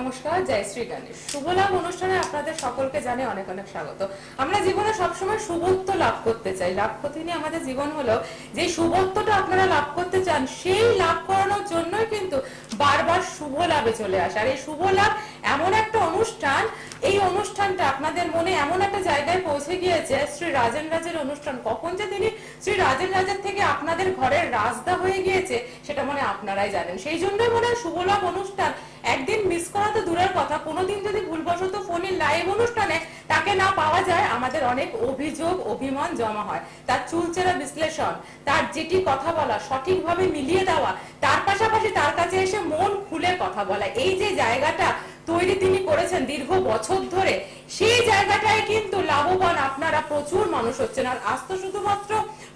নমস্কার, জয় শ্রী গণেশ। শুভলাভ অনুষ্ঠানে আপনাদের সকলকে জানাই অনেক অনেক স্বাগত। আমরা জীবনে সবসময় শুভত্ব লাভ করতে চাই। লাভ ক্ষতি নিয়ে আমাদের জীবন হলো, যে শুভত্বটা আপনারা লাভ করতে চান সেই লাভ করানোর জন্যই কিন্তু বারবার শুভ লাভে চলে আসে। আর এই শুভ লাভ এমন একটা অনুষ্ঠান, এই অনুষ্ঠানটা আপনাদের মনে এমন একটা জায়গায় পৌঁছে গিয়েছে, শ্রী রাজেন রাজের অনুষ্ঠান। কখন যে তিনি শ্রী রাজেন রাজের থেকে আপনাদের ঘরের রাজদা হয়ে গিয়েছে সেটা মনে আপনারাই জানেন। সেই জন্যই মনে হয় শুভ লাভ অনুষ্ঠান একদিন মিস করা তো দূরের কথা, কোনোদিন যদি ভুলবশত ফোনে লাইভ অনুষ্ঠানে তাকে না পাওয়া যায়, আমাদের অনেক অভিযোগ অভিমান জমা হয়। তার চুলচেরা বিশ্লেষণ, তার যেটি কথা বলা সঠিকভাবে মিলিয়ে দেওয়া, তার পাশাপাশি তার কাছে এসে মন খুলে কথা বলা, এই যে জায়গাটা তৈরি তিনি করেছেন দীর্ঘ বছর ধরে, সেই জায়গাটায় কিন্তু লাভবান আপনারা প্রচুর মানুষ হচ্ছেন। আর আজ তো শুধুমাত্র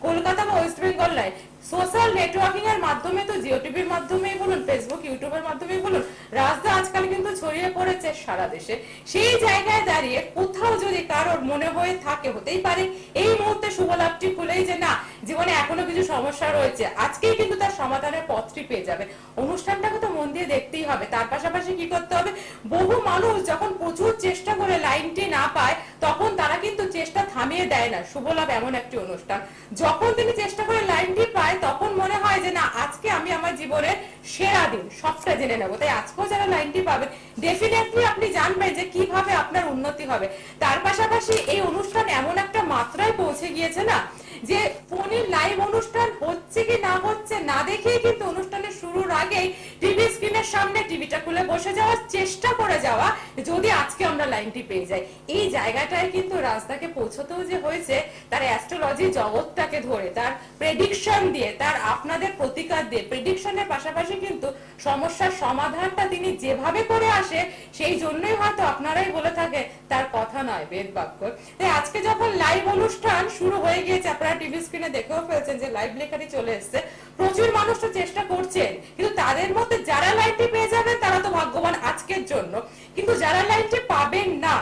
কলকাতা বা ওয়েস্ট বেঙ্গল নয়, সোশ্যাল নেটওয়ার্কিং এর মাধ্যমে, তো জিও টিভির মাধ্যমেই বলুন, ফেসবুক ইউটিউবের মাধ্যমেই বলুন, রাজদা আজকাল কিন্তু ছড়িয়ে পড়েছে সারা দেশে। সেই জায়গায় দাঁড়িয়ে কোথাও যদি কারোর মনে হয়ে থাকে, হতেই পারে এই মুহূর্তে শুভ লাভটি খুলেই যে না, জীবনে এখনো কিছু সমস্যা রয়েছে, আজকেই কিন্তু তার সমাধানের পথটি পেয়ে যাবে। অনুষ্ঠানটাকে তো মন দিয়ে দেখতেই হবে। তার পাশাপাশি কি করতে হবে, বহু মানুষ যখন প্রচুর চেষ্টা করে লাইনটি না পায়, তখন তারা কিন্তু চেষ্টা থামিয়ে দেয় না। শুভ লাভ এমন একটি অনুষ্ঠান, যখন তিনি চেষ্টা করে লাইনটি পায়, তখন মনে হয় যে না, আজকে আমি আমার জীবনের সেরা দিন, সবটা জেনে নেবো। তাই আজকেও যারা লাইনটি পাবেন, ডেফিনেটলি আপনি জানবেন যে কিভাবে আপনার উন্নতি হবে। তার পাশাপাশি এই অনুষ্ঠান এমন একটা মাত্রায় পৌঁছে গিয়েছে না, যে ফোনে লাইভ অনুষ্ঠান হচ্ছে কি না হচ্ছে না দেখেই কিন্তু অনুষ্ঠানের শুরুর আগেই টিভি স্ক্রিনের সামনে টিভিটা খুলে বসে যাওয়ার চেষ্টা করে যাওয়া, যদি আজকে আমরা লাইনটি পেয়ে যাই। এই জায়গাটায় কিন্তু রাজদাকে পৌঁছতেও যে হয়েছে তার অ্যাস্ট্রোলজি জগৎটাকে ধরে, তার প্রেডিকশন দিয়ে, তার আপনাদের প্রতিকার দিয়ে। প্রেডিকশনের পাশাপাশি কিন্তু সমস্যার সমাধানটা তিনি যেভাবে করে আসে, সেই জন্যই হয়তো আপনারাই বলে থাকে তার কথা নয় বেদ বাক্য। তাই আজকে যখন লাইভ অনুষ্ঠান শুরু হয়ে গিয়েছে, আপনারা টিভি স্ক্রিনে দেখেও ফেলছেন যে লাইভ লেখাটি চলে এসছে, প্রচুর মানুষ তো চেষ্টা করছেন, কিন্তু তাদের মধ্যে যারা লাইনটি পেয়ে যাবে তারা তো ভাগ্যবান আজকের জন্য। কিন্তু যারা লাইনটি পাবেন না,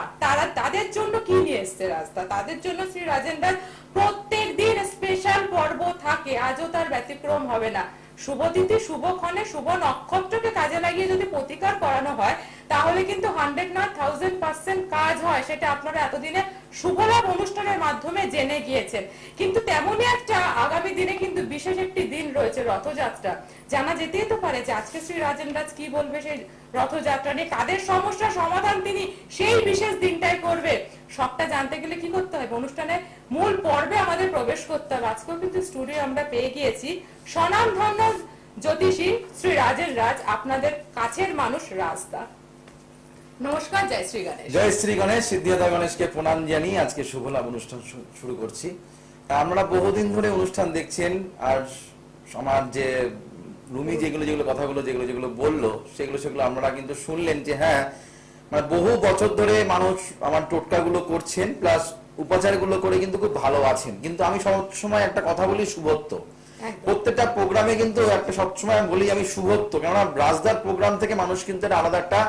তাদের জন্য কি নিয়ে এসছে রাস্তা, তাদের জন্য শ্রী রাজেন রাজ প্রত্যেক দিন স্পেশাল পর্ব থাকে, আজও তার ব্যতিক্রম হবে না। শুভ তিথি, শুভক্ষণে, শুভ নক্ষত্রকে কাজে লাগিয়ে যদি প্রতিকার করানো হয়, তাহলে কিন্তু 100 না 1000% কাজ হয়। সেটা আপনারা এতদিনে শুভলাভ অনুষ্ঠানের মাধ্যমে জেনে গিয়েছেন। কিন্তু তেমনই একটা আগামী দিনে কিন্তু বিশেষ একটি দিন রয়েছে, রথযাত্রা। জানা যেতেই তো পারে যে আজকে শ্রী রাজেন রাজ কি বলবে সেই রথযাত্রা নিয়ে, কাদের সমস্যার সমাধান তিনি সেই বিশেষ দিনটাই করবে। সবটা জানতে গেলে কি করতে হবে, অনুষ্ঠানের মূল পর্বে আমাদের প্রবেশ করতে হবে। আজকেও কিন্তু স্টুডিও আমরা পেয়ে গিয়েছি স্বনামধন্য জ্যোতিষী শ্রী রাজেন রাজ, আপনাদের কাছের মানুষ রাজদা। নমস্কার, জয় শ্রী গণেশ। জয় শ্রী গণেশ। সিদ্ধিদাতা গণেশকে প্রণাম জানিয়ে আজকে শুভ লাভ অনুষ্ঠান শুরু করছি। আমরা বহুদিন ধরে অনুষ্ঠান দেখছেন, আর আমার যে রুমি যেগুলো কথাগুলো যেগুলো বললো, সেগুলো আমরা কিন্তু শুনলেন যে হ্যাঁ, মানে বহু বছর ধরে মানুষ আমার টোটকাগুলো করছেন, প্লাস উপাচারগুলো করে কিন্তু খুব ভালো আছেন। কিন্তু আমি সবসময় একটা কথা বলি, শুভত্ব। প্রত্যেকটা প্রোগ্রামে কিন্তু একটা সবসময় বলি আমি শুভত্ব, কেননা রাজদার প্রোগ্রাম থেকে মানুষ কিন্তু আলাদা একটা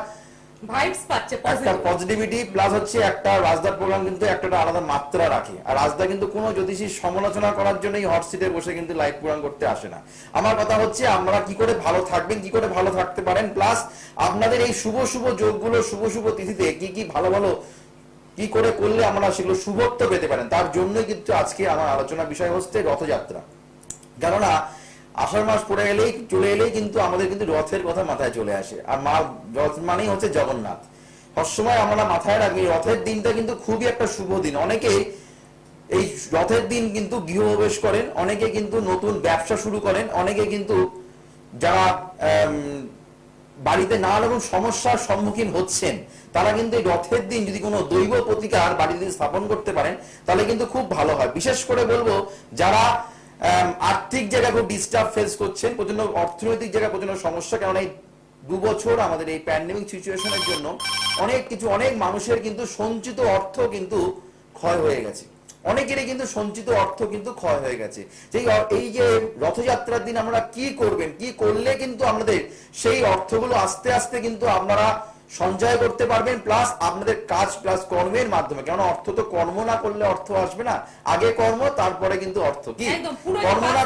ভাইবস পাচ্ছে, একটা পজিটিভিটি, প্লাস হচ্ছে একটা রাজদার প্রোগ্রাম কিন্তু একটা আলাদা মাত্রা রাখে। আর রাজদা কিন্তু কোনো জ্যোতিষীর সমালোচনা করার জন্যই হট সিটে বসে কিন্তু লাইভ প্রোগ্রাম করতে আসে না। আমার কথা হচ্ছে আমরা কি করে ভালো থাকবেন, কি করে ভালো থাকতে পারেন, প্লাস আপনাদের এই শুভ শুভ যোগগুলো, শুভ তিথিতে কি ভালো কি করে করলে আমরা সেগুলো শুভত্ব পেতে পারেন, তার জন্যই কিন্তু আজকে আমার আলোচনার বিষয় হচ্ছে রথযাত্রা। কেননা আষাঢ় মাস চলে এলেই কিন্তু আমাদের কিন্তু রথের কথা মাথায় চলে আসে। আর রথ মানেই হচ্ছে জগন্নাথ। সবসময় আমরা মাথায় রাখি রথের দিনটা কিন্তু খুবই একটা শুভ দিন। অনেকে এই রথের দিন কিন্তু গৃহপ্রবেশ করেন, অনেকে কিন্তু নতুন ব্যবসা শুরু করেন, অনেকে কিন্তু যারা বাড়িতে নানা রকম সমস্যার সম্মুখীন হচ্ছেন, তারা কিন্তু এই রথের দিন যদি কোনো দৈব প্রতিকার বাড়িতে স্থাপন করতে পারেন, তাহলে কিন্তু খুব ভালো হয়। বিশেষ করে বলবো যারা আর্থিক জায়গা খুব ডিস্টার্ব ফেস করছেন, প্রচন্ড অর্থনৈতিক জায়গা প্রচন্ড সমস্যা, কারণ এই 2 বছর আমাদের এই প্যান্ডেমিক সিচুয়েশনের জন্য অনেক মানুষের কিন্তু সঞ্চিত অর্থ কিন্তু ক্ষয় হয়ে গেছে। অনেকেরই কিন্তু সঞ্চিত অর্থ কিন্তু ক্ষয় হয়ে গেছে। এই যে রথযাত্রার দিন আমরা কি করবেন, কি করলে কিন্তু আমাদের সেই অর্থগুলো আস্তে আস্তে কিন্তু আপনারা সঞ্চয় করতে পারবেন, প্লাস আপনাদের কাজ প্লাস কর্মের মাধ্যমে। কারণ অর্থ তো কর্ম না করলে অর্থ আসবে না, আগে কর্ম তারপরে কিন্তু অর্থ। কি কর্ম না,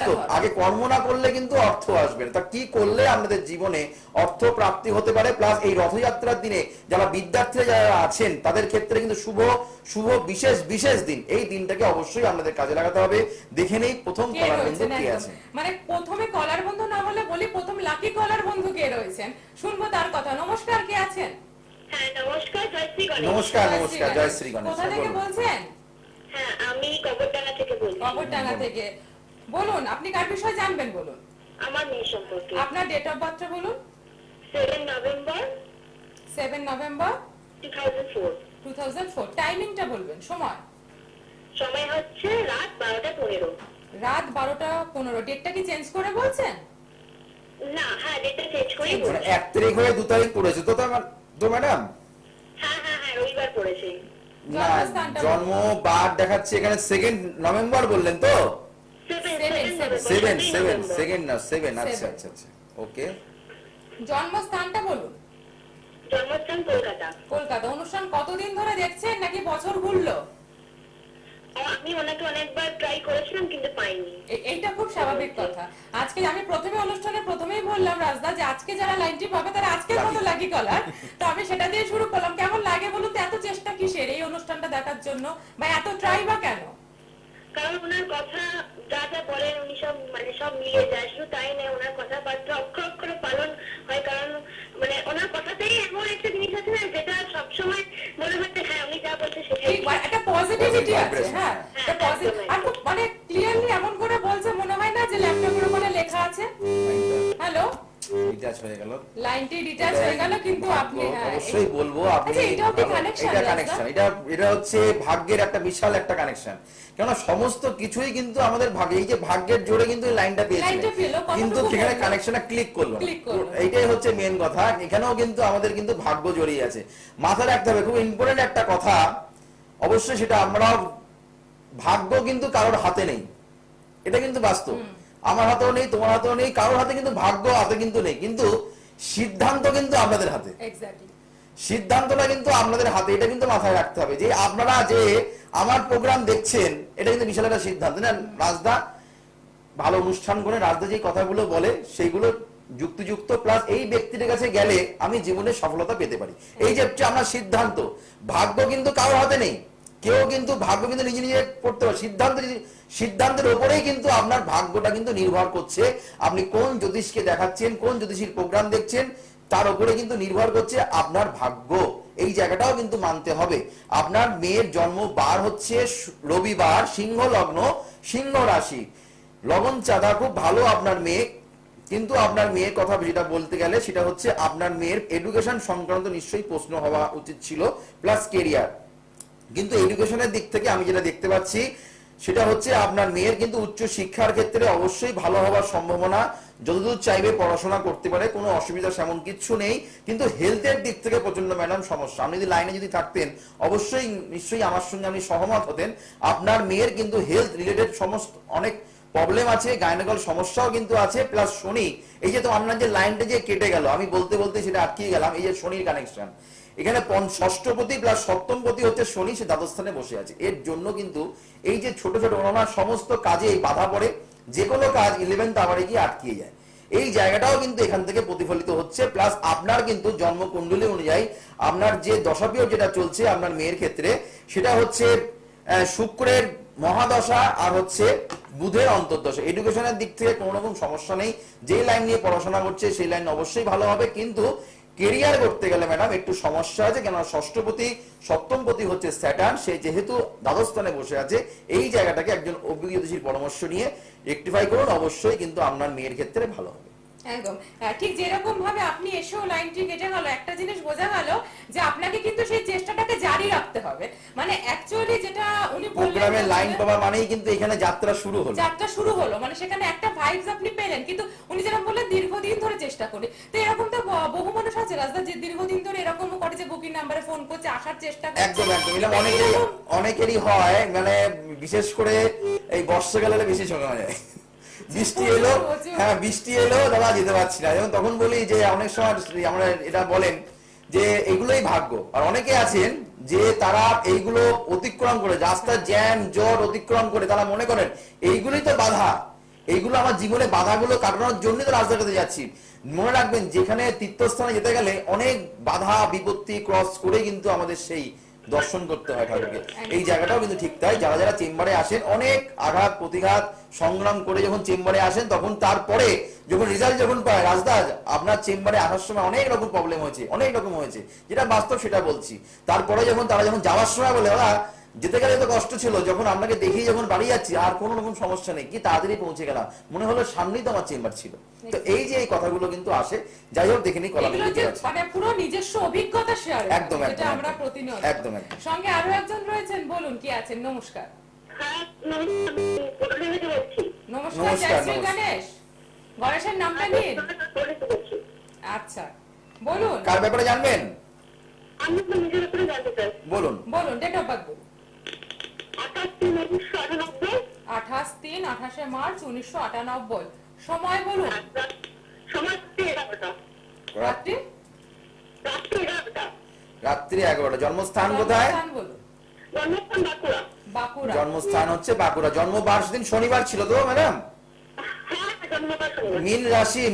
বাস্তব, হবে। আগে কর্ম না করলে কিন্তু অর্থ আসবে না। তা কি করলে আমাদের জীবনে অর্থ প্রাপ্তি হতে পারে, প্লাস এই রথযাত্রার দিনে যারা বিদ্যার্থীরা যারা আছেন তাদের ক্ষেত্রে কিন্তু শুভ শুভ বিশেষ বিশেষ দিন, এই দিনটাকে অবশ্যই আমাদের কাজে লাগাতে হবে। দেখে নেই প্রথম কে কলার রয়েছেন বন্ধু কে একদম। আছে। মানে প্রথমে কলার বন্ধু না বলে বলি প্রথম লাকি কলার বন্ধু কে রয়েছেন, শুনবো তার কথা। নমস্কার, কে আছেন? হ্যাঁ নমস্কার, জয়শ্রী গণেশ। নমস্কার নমস্কার, জয় শ্রী গণেশ। কোথা থেকে বলুন। বলছেন? হ্যাঁ আমি কবরডাঙ্গা থেকে বলছি। কবরডাঙ্গা থেকে। বলুন, আপনি কার বিষয়ে জানবেন বলুন। আমার মেয়ে সম্পর্কে। আপনার ডেট অফ বার্থটা বলুন। 7 নভেম্বর 7 নভেম্বর 2004। 2004। টাইমিংটা বলবেন, সময়। সময় হচ্ছে রাত 12:15। রাত 12:15। ডেটটা কি চেঞ্জ করে বলছেন? না, হ্যাঁ ডেটটা চেঞ্জ করেই মানে বলছি। 1 তারিখ হয়ে 2 তারিখ পড়েছে তো, তো ম্যাডাম হ্যাঁ হ্যাঁ হ্যাঁ, রবিবার পড়েছে। না, জন্মস্থানটা জন্ম বার দেখাচ্ছে এখানে 2 নভেম্বর বললেন তো। 7 না 7, আচ্ছা Seven। আচ্ছা আচ্ছা, ওকে। জন্মস্থানটা বলুন। জন্মস্থান কলকাতা। কলকাতা। অনুষ্ঠান কতদিন ধরে দেখছেন নাকি বছর ঘুরলো? আমি ওনাকে অনেকবার ট্রাই করেছিলাম কিন্তু পাইনি। এইটা খুব স্বাভাবিক কথা। আজকে আমি প্রথমে অনুষ্ঠানে প্রথমেই বললাম রাজদা যে আজকে যারা লাইনটি পাবে তারা আজকের মতো লাগি কলার। তো আমি সেটা দিয়ে শুরু করলাম। কেমন লাগে বলুন তো, এত চেষ্টা কিসের এই অনুষ্ঠানটা দেখার জন্য, বা এত ট্রাই বা কেন? কারণ ওনার কথা যা যা বলেন উনি সব মানে সব মিলিয়ে যায়। শুধু তাই নয়, ওনার কথাবার্তা অক্ষর অক্ষরে পালন হয়। কারণ মানে ওনার কথাতেই এমন একটা জিনিস আছে না যেটা সবসময় মনে হচ্ছে হ্যাঁ উনি যা বলছে সেটাই ঠিক, একটা পজিটিভিটি আছে। হ্যাঁ, একটা হ্যাঁ, পজিটিভ। একদম, আর খুব মানে ক্লিয়ারলি এমন করে বলছে মনে হয় না যে ল্যাপটপের উপরে লেখা আছে। হ্যালো, ডিটাচ হয়ে গেল, লাইনটি ডিটাচ হয়ে গেল, কিন্তু আপনি হ্যাঁ, অবশ্যই বলবো আপনি আচ্ছা, এটাও কি connection, এটা রাজদা? কানেকশন, এটা হচ্ছে ভাগ্যের একটা বিশাল একটা কানেকশন। কেন সমস্ত কিছুই কিন্তু আমাদের ভাগ্য, এই যে ভাগ্যের জোরে কিন্তু এই লাইনটা পেয়েছে, লাইনটা পেলো, কতটুকু কিন্তু সেখানে বললো? কানেকশনে ক্লিক করলো না। Click করলো না। এইটাই হচ্ছে মেন কথা। এখানেও কিন্তু আমাদের কিন্তু ভাগ্য জড়িয়ে আছে। মাথায় রাখতে হবে খুব ইম্পর্টেন্ট একটা কথা, অবশ্যই সেটা আমরা, ভাগ্য কিন্তু কারোর হাতে নেই, এটা কিন্তু বাস্তব। আমার হাতেও নেই, তোমার হাতেও নেই, কারোর হাতে কিন্তু ভাগ্য হাতে কিন্তু নেই, কিন্তু সিদ্ধান্ত কিন্তু আপনাদের হাতে। এক্স্যাক্টলি। সিদ্ধান্তটা কিন্তু আপনাদের হাতে, এটা কিন্তু মাথায় রাখতে হবে যে আপনারা যে আমার প্রোগ্রাম দেখছেন এটা কিন্তু বিশাল একটা সিদ্ধান্ত না। রাজদা ভালো অনুষ্ঠান করে রাজদা যে কথাগুলো বলে সেইগুলো যুক্তিযুক্ত, প্লাস এই ব্যক্তির কাছে গেলে আমি জীবনে সফলতা পেতে পারি, এই যে হচ্ছে আমার সিদ্ধান্ত। ভাগ্য কিন্তু কারোর হাতে নেই, কেউ কিন্তু ভাগ্য কিন্তু নিজে নিজে করতে পারে। সিদ্ধান্তের উপরেই কিন্তু আপনার ভাগ্যটা কিন্তু নির্ভর করছে। আপনি কোন জ্যোতিষকে দেখাচ্ছেন, কোন জ্যোতিষীর প্রোগ্রাম দেখছেন, তার উপরে কিন্তু নির্ভর করছে আপনার ভাগ্য। এই জায়গাটাও কিন্তু মানতে হবে। আপনার মেয়ের জন্ম বার হচ্ছে রবিবার, সিংহ লগ্ন, সিংহ রাশি, লগন চাঁদা খুব ভালো আপনার মেয়ে। কিন্তু আপনার মেয়ের কথা যেটা বলতে গেলে সেটা হচ্ছে আপনার মেয়ের এডুকেশন সংক্রান্ত নিশ্চয়ই প্রশ্ন হওয়া উচিত ছিল, প্লাস কেরিয়ার। কিন্তু এডুকেশনের দিক থেকে আমি যেটা দেখতে পাচ্ছি সেটা হচ্ছে আপনার মেয়ের কিন্তু উচ্চ শিক্ষার ক্ষেত্রে অবশ্যই ভালো হওয়ার সম্ভাবনা, যতদূর চাইবে পড়াশোনা করতে পারে, কোনো অসুবিধা সেমন কিছু নেই। কিন্তু হেলথের দিক থেকে প্রচন্ড ম্যাডাম সমস্যা। আপনি যদি লাইনে যদি থাকতেন অবশ্যই নিশ্চয়ই আমার সঙ্গে আপনি সহমত হতেন। আপনার মেয়ের কিন্তু হেলথ রিলেটেড সমস্ত অনেক প্রবলেম আছে, গাইনোকল সমস্যাও কিন্তু আছে, প্লাস শনি, এই যে তো আপনার যে লাইনটা যে কেটে গেল, আমি বলতে বলতে সেটা আটকিয়ে গেলাম, এই যে শনির কানেকশন, এখানে ষষ্ঠপতি প্লাস সপ্তমপতি হচ্ছে শনি, সে দ্বাদস্থানে বসে আছে। এর জন্য কিন্তু এই যে ছোট ছোট ওনার সমস্ত কাজে বাধা পড়ে, যে কোনো কাজ 11th আওয়ারে গিয়ে আটকিয়ে যায়। এই জায়গাটাও কিন্তু এখান থেকে প্রতিফলিত হচ্ছে। প্লাস আপনার কিন্তু জন্মকুণ্ডলী অনুযায়ী আপনার যে দশাপিও যেটা চলছে আপনার মেয়ের ক্ষেত্রে, সেটা হচ্ছে শুক্রের মহাদশা আর হচ্ছে বুধের অন্তর্দশা। এডুকেশনের দিক থেকে কোনো রকম সমস্যা নেই, যে লাইন নিয়ে পড়াশোনা করছে সেই লাইন অবশ্যই ভালো হবে। কিন্তু কেরিয়ার করতে গেলে ম্যাডাম একটু সমস্যা আছে, কেন ষষ্ঠপতি সপ্তমপতি হচ্ছে স্যাটার্ন, সে যেহেতু দ্বাদস্থানে বসে আছে, এই জায়গাটাকে একজন অভিজ্ঞ জ্যোতিষীর পরামর্শ নিয়ে রেকটিফাই করুন, অবশ্যই কিন্তু আপনার মেয়ের ক্ষেত্রে ভালো হবে। একদম ঠিক যেরকম ভাবে আপনি এসেও লাইনটি কেটে গেল, একটা জিনিস বোঝা গেল যে আপনাকে কিন্তু সেই চেষ্টাটাকে জারি রাখতে হবে। মানে অ্যাকচুয়ালি যেটা উনি প্রোগ্রামে বললেন, লাইন পাওয়া মানেই কিন্তু এখানে যাত্রা শুরু হলো, যাত্রা শুরু হলো, মানে সেখানে একটা ভাইবস আপনি পেলেন। কিন্তু উনি যেরকম বললেন দীর্ঘদিন ধরে চেষ্টা করে, তো এরকম তো বহু মানুষ আছে রাজদা যে দীর্ঘদিন ধরে এরকম করে যে বুকিং নাম্বারে ফোন করছে, আসার চেষ্টা করছে। একদম একদম, এটা অনেকেরই হয়। মানে বিশেষ করে এই বর্ষাকালে বেশি সময় হয়, বৃষ্টি এলো, হ্যাঁ বৃষ্টি এলো, দাদা যেতে পারছি না, এবং তখন বলি যে অনেক সময় আমরা এটা বলেন যে এগুলোই ভাগ্য। আর অনেকে আছেন যে তারা এইগুলো অতিক্রম করে, রাস্তার জ্যাম জট অতিক্রম করে তারা মনে করেন এইগুলোই তো বাধা, এইগুলো আমার জীবনে বাধাগুলো কাটানোর জন্য তো রাজদাটাতে যাচ্ছি। মনে রাখবেন, যেখানে তীর্থস্থানে যেতে গেলে অনেক বাধা বিপত্তি ক্রস করে কিন্তু আমাদের সেই দর্শন করতে হয় ঠাকুরকে। এই জায়গাটাও কিন্তু ঠিক তাই, যারা যারা চেম্বারে আসেন অনেক আঘাত প্রতিঘাত সংগ্রাম করে যখন চেম্বারে আসেন, তখন তারপরে যখন রেজাল্ট যখন পায়, রাজদাস আপনার চেম্বারে আসার সময় অনেক রকম প্রবলেম হয়েছে, অনেক রকম হয়েছে, যেটা বাস্তব সেটা বলছি। তারপরে যখন তারা যখন যাওয়ার সময় বলে ওরা যেতে গেলে তো কষ্ট ছিল, যখন আপনাকে দেখি যখন বাড়ি যাচ্ছি আর কোনো রকম সমস্যা নেই, কি তাড়াতাড়ি পৌঁছে গেলাম, মনে হলো সামনেই তো আমার চেম্বার ছিল। তো এই যে এই কথাগুলো কিন্তু আসে, যাই হোক দেখে নিই কলাম এগুলো যে মানে পুরো নিজস্ব অভিজ্ঞতা শেয়ার, একদম যেটা একদম আমরা প্রতিনিয়ত একদম একদম। সঙ্গে আরো একজন রয়েছেন, বলুন কি আছেন? নমস্কার। হ্যাঁ, নমস্কার, আমি কোথা থেকে বলছি? নমস্কার, নমস্কার, জয় শ্রী নমস্কার। গণেশ। গণেশের নামটা নিন। আচ্ছা, বলুন কার ব্যাপারে জানবেন? আমি তো নিজের উপরে জানতে চাই। বলুন। বলুন, ডেট অফ বার্থ বলুন। 28/3/1998, 28 মার্চ 1998। সময় বলুন। সময় 11টা, রাত্রি রাত্রি 11টা, রাত্রি 11টা। জন্মস্থান কোথায়? জন্মস্থান বলুন। জন্মস্থান বাঁকুড়া। বাঁকুড়া। জন্মস্থান হচ্ছে বাঁকুড়া। জন্মবার্ষ দিন শনিবার ছিল তো ম্যাডাম? হ্যাঁ, জন্মবার শনিবার।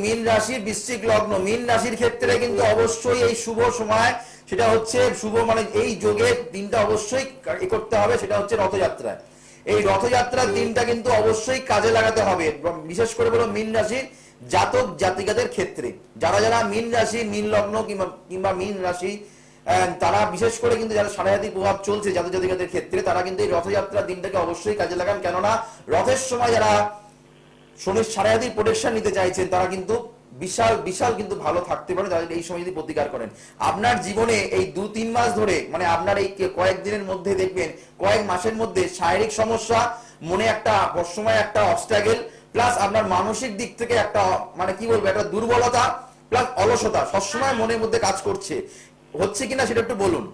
মীন রাশি বৃশ্চিক লগ্ন। মীন রাশির ক্ষেত্রে কিন্তু অবশ্যই এই শুভ সময়, সেটা হচ্ছে শুভ মানে এই যোগের দিনটা অবশ্যই এ করতে হবে, সেটা হচ্ছে রথযাত্রা। এই রথযাত্রার দিনটা কিন্তু অবশ্যই কাজে লাগাতে হবে, বিশেষ করে বলো মীন রাশির জাতক জাতিকাদের ক্ষেত্রে। যারা যারা মীন রাশি, মীন লগ্ন কিংবা মীন রাশি, তারা বিশেষ করে কিন্তু যারা সাড়াহাতি প্রভাব চলছে জাতক জাতিকাদের ক্ষেত্রে, তারা কিন্তু এই রথযাত্রার দিনটাকে অবশ্যই কাজে লাগান। কেননা রথের সময় যারা শনির সাড়াহাতির প্রোটেকশন নিতে চাইছেন, তারা কিন্তু বিশাল বিশাল কিন্তু ভালো থাকতে পারে যারা এই সময় যদি প্রতিকার করেন। আপনার জীবনে এই 2-3 মাস ধরে, মানে আপনার এই কয়েকদিনের মধ্যে দেখবেন, কয়েক মাসের মধ্যে শারীরিক সমস্যা, মনে একটা সময় একটা অবস্ট্রাগল, প্লাস আপনার মানসিক দিক থেকে একটা মানে কি বলবো, একটা দুর্বলতা প্লাস অলসতা সবসময় মনের মধ্যে কাজ করছে। হচ্ছে কিনা সেটা একটু বলুন।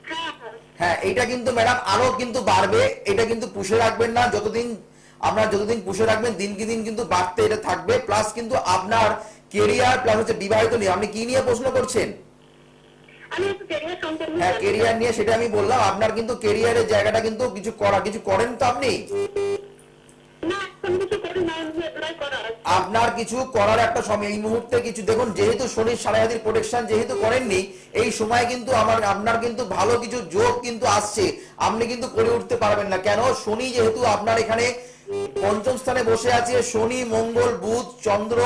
হ্যাঁ, হ্যাঁ। হ্যাঁ, এটা কিন্তু ম্যাডাম আরো কিন্তু বাড়বে, এটা কিন্তু পুষে রাখবেন না। যতদিন পুষে রাখবেন, দিনকে দিন কিন্তু বাড়তে এটা থাকবে। প্লাস কিন্তু আপনার কেরিয়ার প্লাস হচ্ছে বিবাহিত নিয়ে, আপনি কি নিয়ে প্রশ্ন করছেন? আমি একটু ক্যারিয়ার সম্পর্কে হ্যাঁ, জানতে কেরিয়ার চাই। নিয়ে, সেটা আমি বললাম। আপনার কিন্তু কেরিয়ারের জায়গাটা কিন্তু কিছু করেন তো আপনি? না, এখন কিছু করি না, আমি অ্যাপ্লাই করা আছে। আপনার কিছু করার একটা সময় এই মুহূর্তে কিছু দেখুন, যেহেতু শনির সাড়াহাতির প্রোটেকশন যেহেতু করেননি, এই সময় কিন্তু আপনার কিন্তু ভালো কিছু যোগ কিন্তু আসছে, আপনি কিন্তু করে উঠতে পারবেন না। কেন? শনি যেহেতু আপনার এখানে পঞ্চম স্থানে বসে আছে, শনি মঙ্গল বুধ চন্দ্র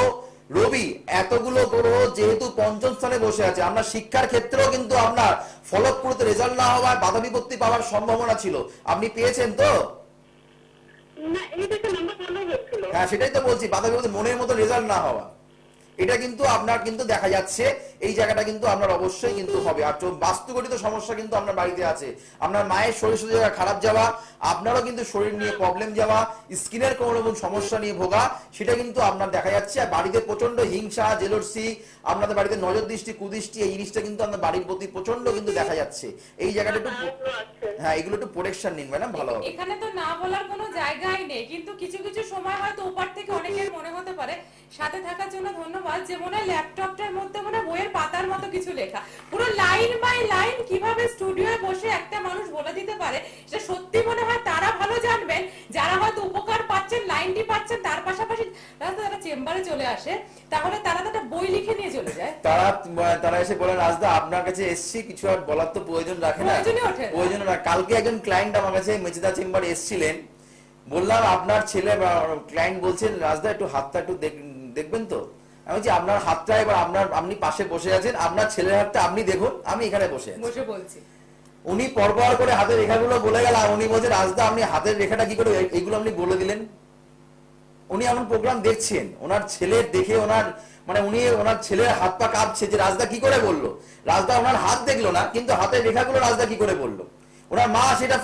রবি এতগুলো গ্রহ যেহেতু পঞ্চম স্থানে বসে আছে, আপনার শিক্ষার ক্ষেত্রেও কিন্তু আপনার ফলপ্রদ রেজাল্ট না হওয়ার, বাধা বিপত্তি পাওয়ার সম্ভাবনা ছিল। আপনি পেয়েছেন তো? না, এই দেখে নাম্বার ভালো হয়েছিল। হ্যাঁ, সেটাই তো বলছি, বাধা বিপত্তি, মনের মতো রেজাল্ট না হওয়া, এটা কিন্তু আপনার কিন্তু দেখা যাচ্ছে। এই জায়গাটা কিন্তু আপনার অবশ্যই কিন্তু হবে। আর বাস্তুগঠিত সমস্যা কিন্তু আপনার বাড়িতে আছে। আপনার মায়ের শরীর জায়গা খারাপ যাওয়া, আপনারও কিন্তু শরীর নিয়ে প্রবলেম যাওয়া, স্কিনের কোনো রকম সমস্যা নিয়ে ভোগা, সেটা কিন্তু আপনার দেখা যাচ্ছে। আর বাড়িতে প্রচন্ড হিংসা জেলসি, আপনাদের বাড়িতে নজর দৃষ্টি কুদৃষ্টি, এই জিনিসটা কিন্তু আপনার বাড়ির প্রতি প্রচন্ড কিন্তু দেখা যাচ্ছে। এই জায়গাটা একটু হ্যাঁ, এগুলো একটু প্রোটেকশন নিন ম্যাডাম, ভালো হবে। এখানে তো না বলার কোনো জায়গাই নেই, কিন্তু কিছু কিছু সময় হয়তো ওপার থেকে অনেকের মনে হতে পারে। সাথে থাকার জন্য ধন্যবাদ। যে মনে হয় ল্যাপটপটার মধ্যে মনে হয় বইয়ের পাতার মতো কিছু লেখা, পুরো লাইন বাই লাইন কিভাবে স্টুডিওয়ে বসে একটা মানুষ বলে দিতে পারে, সেটা সত্যি মনে হয় তারা ভালো জানবেন, যারা হয়তো উপকার পাচ্ছেন, লাইনটি পাচ্ছেন। তার পাশাপাশি তারা চেম্বারে চলে আসে, তাহলে তারা তো একটা বই লিখে নিয়ে চলে যায়। তারা এসে বলে, রাজদা আপনার কাছে এসছি, কিছু আর বলার তো প্রয়োজন রাখে না, প্রয়োজনই ওঠে না। প্রয়োজন না। কালকে একজন ক্লায়েন্ট আমার কাছে মেচেদা চেম্বারে এসেছিলেন, বললাম আপনার ছেলে, ক্লায়েন্ট বলছেন রাজদা একটু হাতটা একটু দেখবেন তো। আমি বলছি আপনার হাতটা এবার আপনি পাশে বসে আছেন, আপনার ছেলের হাতটা আপনি দেখুন, আমি এখানে বসে আছি। বসে বলছি। উনি পরপর করে হাতের রেখাগুলো বলে গেলাম। উনি বলছে, রাজদা আপনি হাতের রেখাটা কি করে এইগুলো আপনি বলে দিলেন? উনি এমন প্রোগ্রাম দেখছেন, ওনার ছেলের দেখে ওনার ছেলের হাত পা কাঁপছে যে রাজদা কি করে বললো। রাজদা ওনার হাত দেখলো না, কিন্তু হাতের রেখাগুলো রাজদা কি করে বললো। ওনার মা সেটা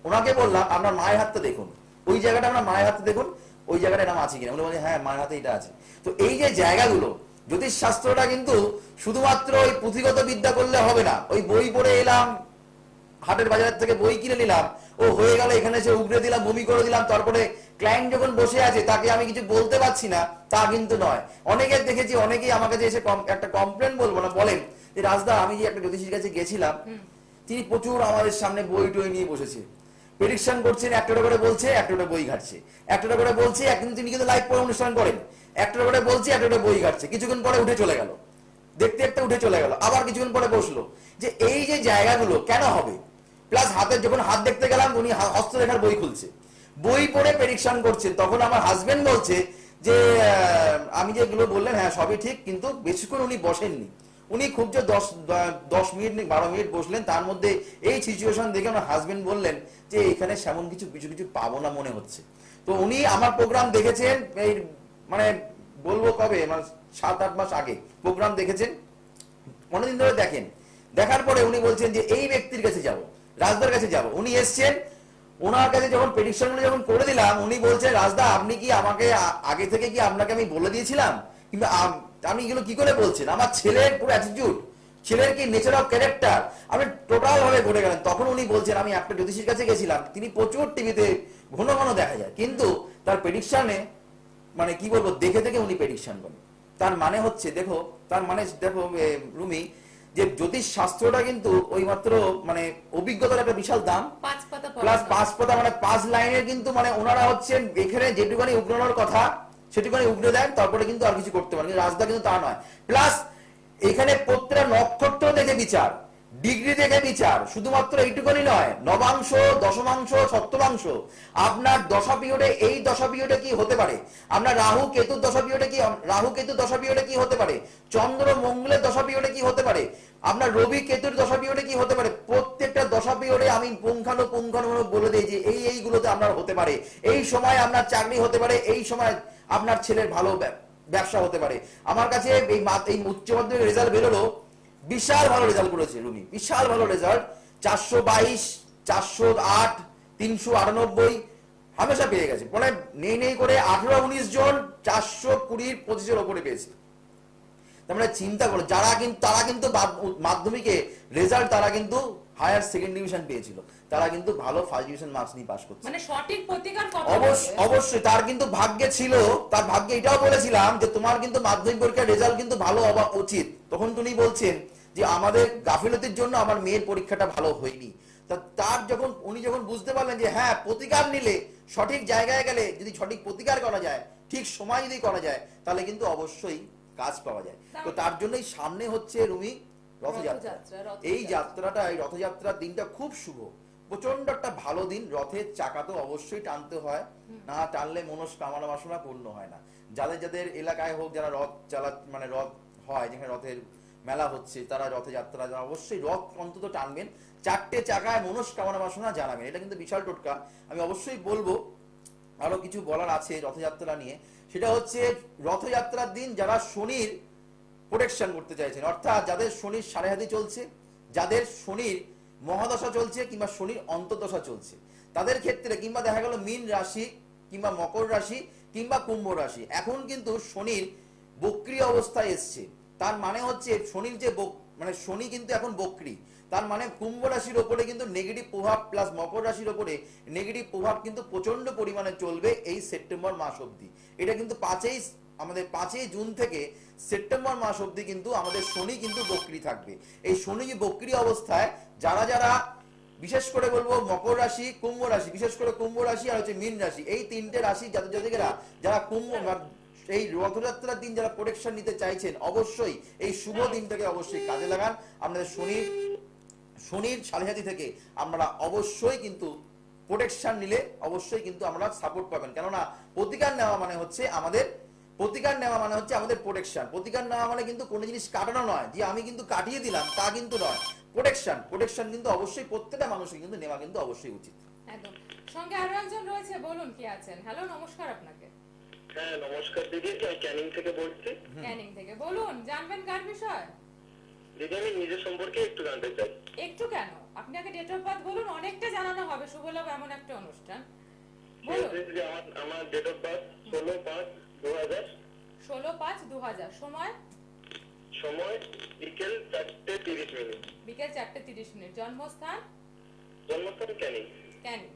ওনাকে বললাম আপনার মায়ের হাতটা দেখুন, ওই জায়গাটা আপনার মায়ের হাতটা দেখুন, ওই জায়গাটা এরকম আছে কিনা। উনি বলছে হ্যাঁ মায়ের হাতে এটা আছে। তো এই যে জায়গাগুলো, জ্যোতিষ শাস্ত্রটা কিন্তু শুধুমাত্র ওই পুঁথিগত বিদ্যা করলে হবে না। ওই বই পড়ে এলাম, হাটের বাজার থেকে বই কিনে নিলাম, ও হয়ে গেল, এখানে এসে উগড়ে দিলাম, বমি করে দিলাম, তারপরে ক্লায়েন্ট যখন বসে আছে তাকে আমি কিছু বলতে পারছি না, তা কিন্তু নয়। অনেকের দেখেছি, অনেকেই আমার কাছে এসে একটা কমপ্লেন বলবো না, বলেন যে রাজদা আমি যে একটা জ্যোতিষীর কাছে গেছিলাম, তিনি প্রচুর আমাদের সামনে বই টই নিয়ে বসেছে, প্রেডিকশন করছেন, একটা করে বলছে, একটা বই ঘাটছে, একটা করে বলছে, একদিন তিনি কিন্তু লাইভ পড়ে অনুষ্ঠান করেন, একটা করে বলছে, একটা বই ঘাটছে, কিছুক্ষণ পরে উঠে চলে গেল, দেখতে দেখতে উঠে চলে গেল, আবার কিছুক্ষণ পরে বসলো। যে এই যে জায়গাগুলো কেন হবে? প্লাস হাতে যখন হাত দেখতে গেলাম উনি হস্তরেখার বই খুলছে, বই পড়ে প্রেডিকশন করছেন, তখন আমার হাজবেন্ড বলছে যে আমি যেগুলো বললেন হ্যাঁ সবই ঠিক, কিন্তু বেশিক্ষণ উনি বসেননি, উনি খুব যে 10 মিনিট 12 মিনিট বসলেন, তার মধ্যে এই সিচুয়েশন দেখে আমার হাজবেন্ড বললেন যে এখানে সেমন কিছু কিছু কিছু পাবো না মনে হচ্ছে। তো উনি আমার প্রোগ্রাম দেখেছেন এই মানে বলবো কবে, মানে 7-8 মাস আগে প্রোগ্রাম দেখেছেন, অনেকদিন ধরে দেখেন, দেখার পরে উনি বলছেন যে এই ব্যক্তির কাছে যাব, রাজদার কাছে যাব। উনি এসছেন, ওনার কাছে যখন প্রেডিকশন যখন করে দিলাম, উনি বলছেন রাজদা আপনি কি আমাকে আগে থেকে কি আপনাকে আমি বলে দিয়েছিলাম, কিংবা আমি এগুলো কি করে বলছেন, আমার ছেলের পুরো অ্যাটিটিউড, ছেলের কি নেচার অফ ক্যারেক্টার, আপনি টোটাল ভাবে ঘটে গেলেন। তখন উনি বলছেন আমি একটা জ্যোতিষীর কাছে গেছিলাম, তিনি প্রচুর টিভিতে ঘন ঘন দেখা যায়, কিন্তু তার প্রেডিকশনে মানে কি বলবো দেখে দেখে উনি প্রেডিকশন করেন। তার মানে হচ্ছে দেখো, তার মানে দেখো রুমি, যে জ্যোতিষ শাস্ত্রটা কিন্তু ওই মাত্র মানে অভিজ্ঞতার একটা বিশাল দাম, 5 পাতা প্লাস পড়া। 5 পাতা মানে 5 লাইনের, কিন্তু মানে ওনারা হচ্ছেন এখানে যেটুখানি উগড়ানোর কথা সেটুখানি উগড়ে দেন, তারপরে কিন্তু আর কিছু করতে পারেন। রাজদা কিন্তু তা নয়। প্লাস এখানে প্রত্যেকটা নক্ষত্র দেখে বিচার, ডিগ্রি দেখে বিচার, শুধুমাত্র এইটুকুনি নয়, নবাংশ, দশমাংশ, সপ্তমাংশ, আপনার দশা পিরিয়ডে এই দশা পিরিয়ডে কি হতে পারে, আপনার রাহু কেতুর দশা পিরিয়ডে কি, রাহু কেতুর দশা পিরিয়ডে কি হতে পারে, চন্দ্র মঙ্গলের দশা পিরিয়ডে কি হতে পারে, আপনার রবি কেতুর দশা পিরিয়ডে কি হতে পারে, প্রত্যেকটা দশা পিরিয়ডে আমি পুঙ্খানুপুঙ্খানুপুঙ্খ বলে দিই যে এইগুলোতে আপনার হতে পারে, এই সময় আপনার চাকরি হতে পারে, এই সময় আপনার ছেলের ভালো ব্যবসা হতে পারে। আমার কাছে এই উচ্চ মাধ্যমিক রেজাল্ট বেরোলো, বিশাল ভালো রেজাল্ট করেছে রুমি, বিশাল ভালো রেজাল্ট, 422, 408, 398 হামেশা পেয়ে গেছে, মানে নেই করে 18-19 জন 420-25-এর ওপরে পেয়েছে। তার মানে চিন্তা করো, তারা কিন্তু মাধ্যমিকে রেজাল্ট, তারা কিন্তু হায়ার সেকেন্ড ডিভিশন পেয়েছিল, তারা কিন্তু ভালো ফার্স্ট ডিভিশন মার্কস নিয়ে পাস করছে। মানে সঠিক প্রতিকার কথা অবশ্যই তার কিন্তু ভাগ্যে ছিল, তার ভাগ্যে এটাও বলেছিলাম যে তোমার কিন্তু মাধ্যমিক পরীক্ষার রেজাল্ট কিন্তু ভালো হওয়া উচিত। তখন তিনি বলছেন যে আমাদের গাফিলতির জন্য আমার মেয়ের পরীক্ষাটা ভালো হয়নি। তার উনি যখন বুঝতে পারলেন যে হ্যাঁ প্রতিকার নিলে, সঠিক জায়গায় গেলে যদি সঠিক প্রতিকার করা যায়, ঠিক সময় যদি করা যায়, তাহলে কিন্তু অবশ্যই কাজ পাওয়া যায়। তো তার জন্যই সামনে হচ্ছে রুমি রথযাত্রা। এই যাত্রাটা, এই রথযাত্রার দিনটা খুব শুভ, প্রচন্ড একটা ভালো দিন। রথের চাকা তো অবশ্যই টানতে হয়, না টানলে মনস্কামনা বাসনা পূর্ণ হয় না। যাদের যাদের এলাকায় হোক, যারা রথ মানে রথ হয়, যেখানে রথের মেলা হচ্ছে, তারা রথযাত্রা অবশ্যই রথ অন্তত টানবেন, 4টে চাকায় মনস্কামনা বাসনা জানাবেন। এটা কিন্তু বিশাল টোটকা। আমি অবশ্যই বলবো, আরো কিছু বলার আছে রথযাত্রা নিয়ে, সেটা হচ্ছে রথযাত্রার দিন যারা শনির প্রোটেকশন করতে চাইছেন, অর্থাৎ যাদের শনির সাড়ে হাতি চলছে, যাদের শনির মহাদশা চলছে কিংবা শনির অন্তর্দশা চলছে, তাদের ক্ষেত্রে, কিংবা দেখা গেল মীন রাশি কিংবা মকর রাশি কিংবা কুম্ভ রাশি, এখন কিন্তু শনির বক্রি অবস্থায় এসছে। তার মানে হচ্ছে শনির যে মানে শনি কিন্তু এখন বক্রি, তার মানে কুম্ভ রাশির ওপরে কিন্তু নেগেটিভ প্রভাব, প্লাস মকর রাশির ওপরে নেগেটিভ প্রভাব কিন্তু প্রচন্ড পরিমাণে চলবে এই সেপ্টেম্বর মাস অবধি। এটা কিন্তু 5ই জুন থেকে সেপ্টেম্বর মাস অবধি কিন্তু আমাদের শনি কিন্তু বক্রি থাকবে। এই শনি বক্রি অবস্থায় যারা যারা, বিশেষ করে বলবো মকর রাশি, কুম্ভ রাশি, বিশেষ করে কুম্ভ রাশি আর হচ্ছে মীন রাশি, এই 3টে রাশি জাতকেরা যারা এই রথযাত্রার দিন যারা প্রোটেকশন নিতে চাইছেন, অবশ্যই এই শুভ দিনটাকে অবশ্যই কাজে লাগান। আপনাদের শনির সাড়ে থেকে আমরা অবশ্যই কিন্তু প্রোটেকশন নিলে অবশ্যই কিন্তু আমরা সাপোর্ট পাবেন। কেননা প্রতিকার নেওয়া মানে হচ্ছে আমাদের প্রোটেকশন। প্রতিকার নেওয়া মানে কিন্তু কোনো জিনিস কাটানো নয়, যে আমি কিন্তু কাটিয়ে দিলাম তা কিন্তু নয়। প্রোটেকশন কিন্তু অবশ্যই প্রত্যেকটা মানুষের কিন্তু নেওয়া কিন্তু অবশ্যই উচিত। একদম। সঙ্গে আরো একজন রয়েছে, বলুন কি আছেন। হ্যালো, নমস্কার আপনাকে। হ্যাঁ নমস্কার দিদি, আমি ক্যানিং থেকে বলছি। ক্যানিং থেকে বলুন, জানবেন কার বিষয়? দিদি আমি নিজের সম্পর্কে একটু জানতে চাই। একটু কেন, আপনি আগে ডেট অফ বার্থ বলুন, অনেকটা জানানো হবে, শুভলাভ এমন একটা অনুষ্ঠান। বলুন। আমার ডেট অফ বার্থ 16/5/2000। 16/5/2000। সময় বিকেল 4:30। বিকেল 4:30। জন্মস্থান ক্যানিং। ক্যানিং।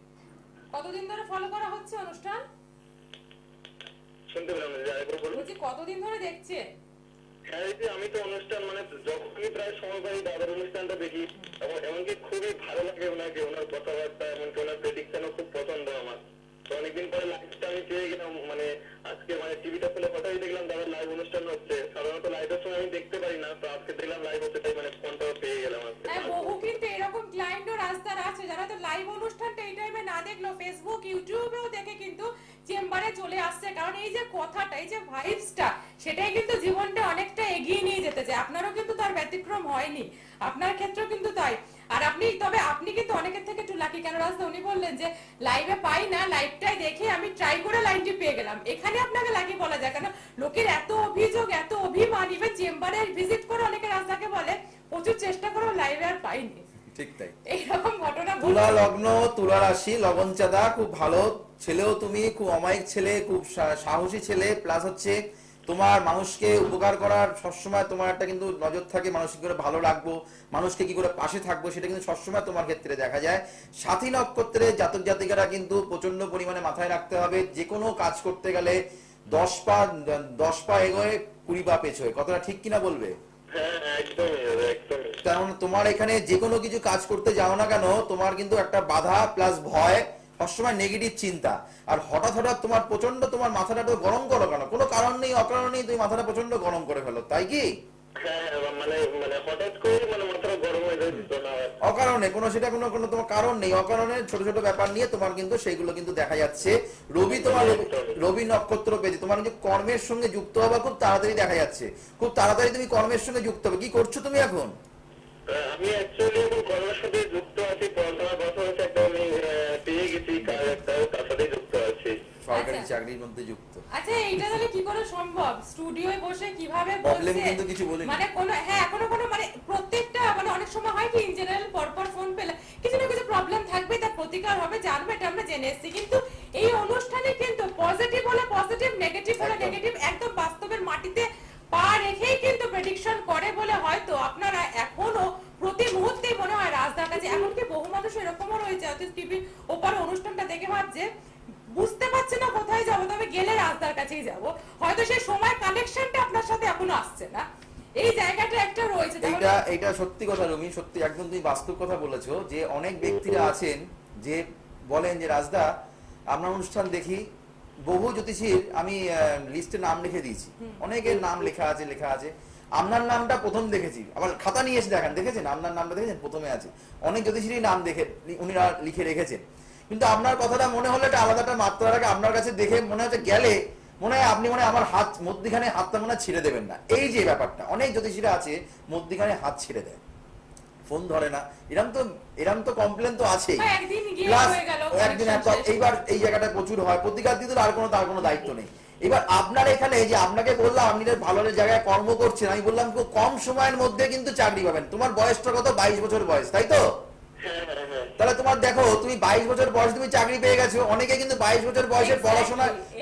কতদিন ধরে ফলো করা হচ্ছে অনুষ্ঠান? শুনতে পেলাম না, আরেকবার বলুন। বলছি কতদিন ধরে দেখছেন? হ্যাঁ দিদি, আমি তো অনুষ্ঠান মানে যখনই প্রায় সময় পাই দাদার অনুষ্ঠানটা দেখি। এমনকি খুবই ভালো লাগে ওনাকে, ওনার কথাবার্তা, এমনকি ওনার প্রেডিকশনও খুব পছন্দ আমার। তো অনেকদিন পরে লাইভটা আমি পেয়ে গেলাম, মানে আজকে মানে টিভিটা খুলে হঠাৎই দেখলাম দাদার লাইভ অনুষ্ঠান হচ্ছে। সাধারণত লাইভের সময় আমি দেখতে পারি না, তো আজকে দেখলাম লাইভ হচ্ছে, তাই মানে ফোনটাও পেয়ে গেলাম আজকে। হ্যাঁ, বহু কিন্তু এরকম ক্লায়েন্টও রাস্তার আছে যারা তো লাইভ অনুষ্ঠানটা এই টাইমে না দেখলো ফেসবুক ইউটিউবেও দেখে কিন্তু চেম্বারে চলে আসছে, কারণ এই যে কথাটা, এই যে ভাইবসটা, সেটাই কিন্তু জীবনটা অনেকটা এগিয়ে নিয়ে যেতে চায়। আপনারও কিন্তু তার ব্যতিক্রম হয়নি, আপনার ক্ষেত্রেও কিন্তু তাই। আর আপনি কিন্তু অনেকের থেকে একটু লাকি, কেন রাস্তা উনি বললেন যে লাইভে পাই না, লাইভটাই দেখে আমি ট্রাই করে লাইনটি পেয়ে গেলাম। এখানে আপনাকে লাকি বলা যায়, কারণ লোকের এত অভিযোগ, এত অভিমান, ইভেন চেম্বারে ভিজিট করে অনেকে রাস্তাকে বলে প্রচুর চেষ্টা করেও লাইভে আর পাইনি। ঠিক তাই। এইরকম ঘটনা তুলা লগ্ন, তুলা রাশি, লগন চাঁদা, খুব ভালো ছেলেও তুমি, খুব অমায়িক ছেলে, খুব সাহসী ছেলে, প্লাস হচ্ছে তোমার মানুষকে উপকার করার সবসময় তোমার একটা কিন্তু নজর থাকে, মানুষকে কি করে ভালো রাখবো, মানুষকে কি করে পাশে থাকবো, সেটা কিন্তু সবসময় তোমার ক্ষেত্রে দেখা যায়। সাথী নক্ষত্রে জাতক জাতিকারা কিন্তু প্রচন্ড পরিমাণে মাথায় রাখতে হবে, যে কোনো কাজ করতে গেলে 10 পা এগোয় 20 পা পেছোয়, কথাটা ঠিক কিনা বলবে? হ্যাঁ হ্যাঁ, একদমই দাদা, একদমই। কারণ তোমার এখানে যে কোনো কিছু কাজ করতে যাও না কেন, তোমার কিন্তু একটা বাধা প্লাস ভয়, সবসময় নেগেটিভ চিন্তা। আর হঠাৎ হঠাৎ তোমার প্রচন্ড, তোমার মাথাটা তো গরম করো কেন, কোনো কারণ নেই, অকারণ নেই, তুমি মাথাটা প্রচন্ড গরম করে ফেলো, তাই কি? হ্যাঁ হ্যাঁ, মানে মানে হঠাৎ করে মানে মাথাটা গরম হয়ে যায়, তো না অকারণে কোনো, সেটা কোনো কোনো তোমার কারণ নেই, অকারণে ছোট ছোট ব্যাপার নিয়ে তোমার কিন্তু সেইগুলো কিন্তু দেখা যাচ্ছে। রবি নক্ষত্র পেয়েছে, তোমার কিন্তু কর্মের সঙ্গে যুক্ত হওয়া খুব তাড়াতাড়ি দেখা যাচ্ছে, খুব তাড়াতাড়ি তুমি কর্মের সঙ্গে যুক্ত হবে। কি করছো তুমি এখন? আমি অ্যাকচুয়ালি এখন কর্মের সাথে যুক্ত আছি, পড়াশোনার কথা হচ্ছে একটা আমি পেয়ে গেছি কাজ, একটা তার সাথে যুক্ত আছি। সরকারি আচ্ছা। চাকরির মধ্যে যুক্ত। আচ্ছা, এইটা তাহলে কি করে সম্ভব? স্টুডিওয়ে বসে কিভাবে প্রবলেম বলছে? কিন্তু কিছু বলিনি। মানে কোনো, হ্যাঁ, এখনো কোনো, মানে প্রত্যেকটা, মানে অনেক সময় হয় কি ইন জেনারেল পরপর ফোন পেলে কিছু না কিছু প্রবলেম থাকবে, তার প্রতিকার হবে, জানবে, এটা আমরা জেনে এসেছি। কিন্তু এই অনুষ্ঠানে কিন্তু পজিটিভ হলে পজিটিভ, নেগেটিভ হলে একদম। নেগেটিভ, একদম বাস্তবের মাটিতে পা রেখেই কিন্তু প্রেডিকশন করে বলে হয়তো আপনারা এখনো প্রতি মুহূর্তেই মনে হয় রাজদার কাছে। এমনকি বহু মানুষ এরকমও রয়েছে হয়তো টিভির ওপর অনুষ্ঠানটা দেখে ভাবছে বুঝতে পারছে না কোথায় যাবো, তবে গেলে রাজদার কাছেই যাব, হয়তো সেই সময় কানেকশনটা আপনার সাথে এখনো আসছে না, এই জায়গাটা একটা রয়েছে। এইটা সত্যি কথা রুমি, সত্যি একদম তুমি বাস্তব কথা বলেছো, যে অনেক ব্যক্তিরা আছেন যে বলেন যে রাজদা আমরা অনুষ্ঠান দেখি, বহু জ্যোতিষীর আমি লিস্টে নাম লিখে দিয়েছি, অনেকের নাম লেখা আছে, আপনার নামটা প্রথম দেখেছি, আবার খাতা নিয়ে এসে দেখেছেন আপনার নামটা দেখেছেন প্রথমে আছে, অনেক জ্যোতিষীরই নাম দেখে উনিরা লিখে রেখেছেন, কিন্তু আপনার কথাটা মনে হলো একটা আলাদা একটা মাত্রা রাখে, আপনার কাছে দেখে মনে হচ্ছে গেলে মনে হয় আপনি মনে হয় আমার হাত মধ্যখানে হাতটা মনে হয় ছিঁড়ে দেবেন না, এই যে ব্যাপারটা অনেক জ্যোতিষীরা আছে মধ্যখানে হাত ছিঁড়ে দেয়, ফোন ধরে না, এরম তো কমপ্লেন তো আছেই। একদিন গিয়ে Plus, হয়ে গেল, একদিন connection শেষ। এইবার এই জায়গাটা প্রচুর হয়, প্রতিকার দিতে তার কোনো দায়িত্ব নেই। এবার আপনার এখানে যে আপনাকে বললাম আপনি যে ভালো জায়গায় কর্ম করছেন, আমি বললাম খুব কম সময়ের মধ্যে কিন্তু চাকরি পাবেন। তোমার বয়সটা কত? 22 বছর বয়স, তাই তো? হ্যাঁ হ্যাঁ হ্যাঁ। তাহলে তোমার দেখো তুমি 22 বছর বয়স তুমি চাকরি পেয়ে গেছো, অনেকে কিন্তু 22 বছর বয়সে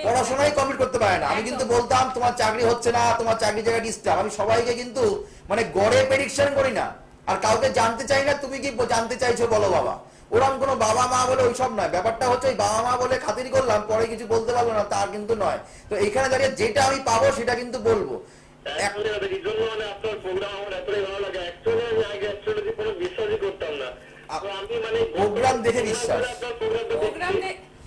পড়াশোনাই কমপ্লিট করতে পারে না। আমি কিন্তু বলতাম তোমার চাকরি হচ্ছে না, তোমার চাকরি জায়গা ডিস্টার্ব, আমি সবাইকে কিন্তু মানে গড়ে প্রেডিকশন করি না, আর কাউকে জানতে চাই না তুমি কি জানতে চাইছো বলো বাবা, ওরকম কোনো বাবা মা বলে ওইসব নয়, ব্যাপারটা হচ্ছে ওই বাবা মা বলে খাতির করলাম পরে কিছু বলতে পারবো না তার কিন্তু নয়। তো এইখানে দাঁড়িয়ে যেটা আমি পাবো সেটা কিন্তু বলবো। Actually দাদা, এই জন্য মানে আপনার প্রোগ্রাম আমার এতটাই ভালো লাগে। Actually আমি আগে অ্যাস্ট্রোলজি কোনো বিশ্বাসই করতাম না, তো আমি মানে প্রোগ্রাম দেখে বিশ্বাস। আপনার প্রোগ্রামটা প্রোগ্রাম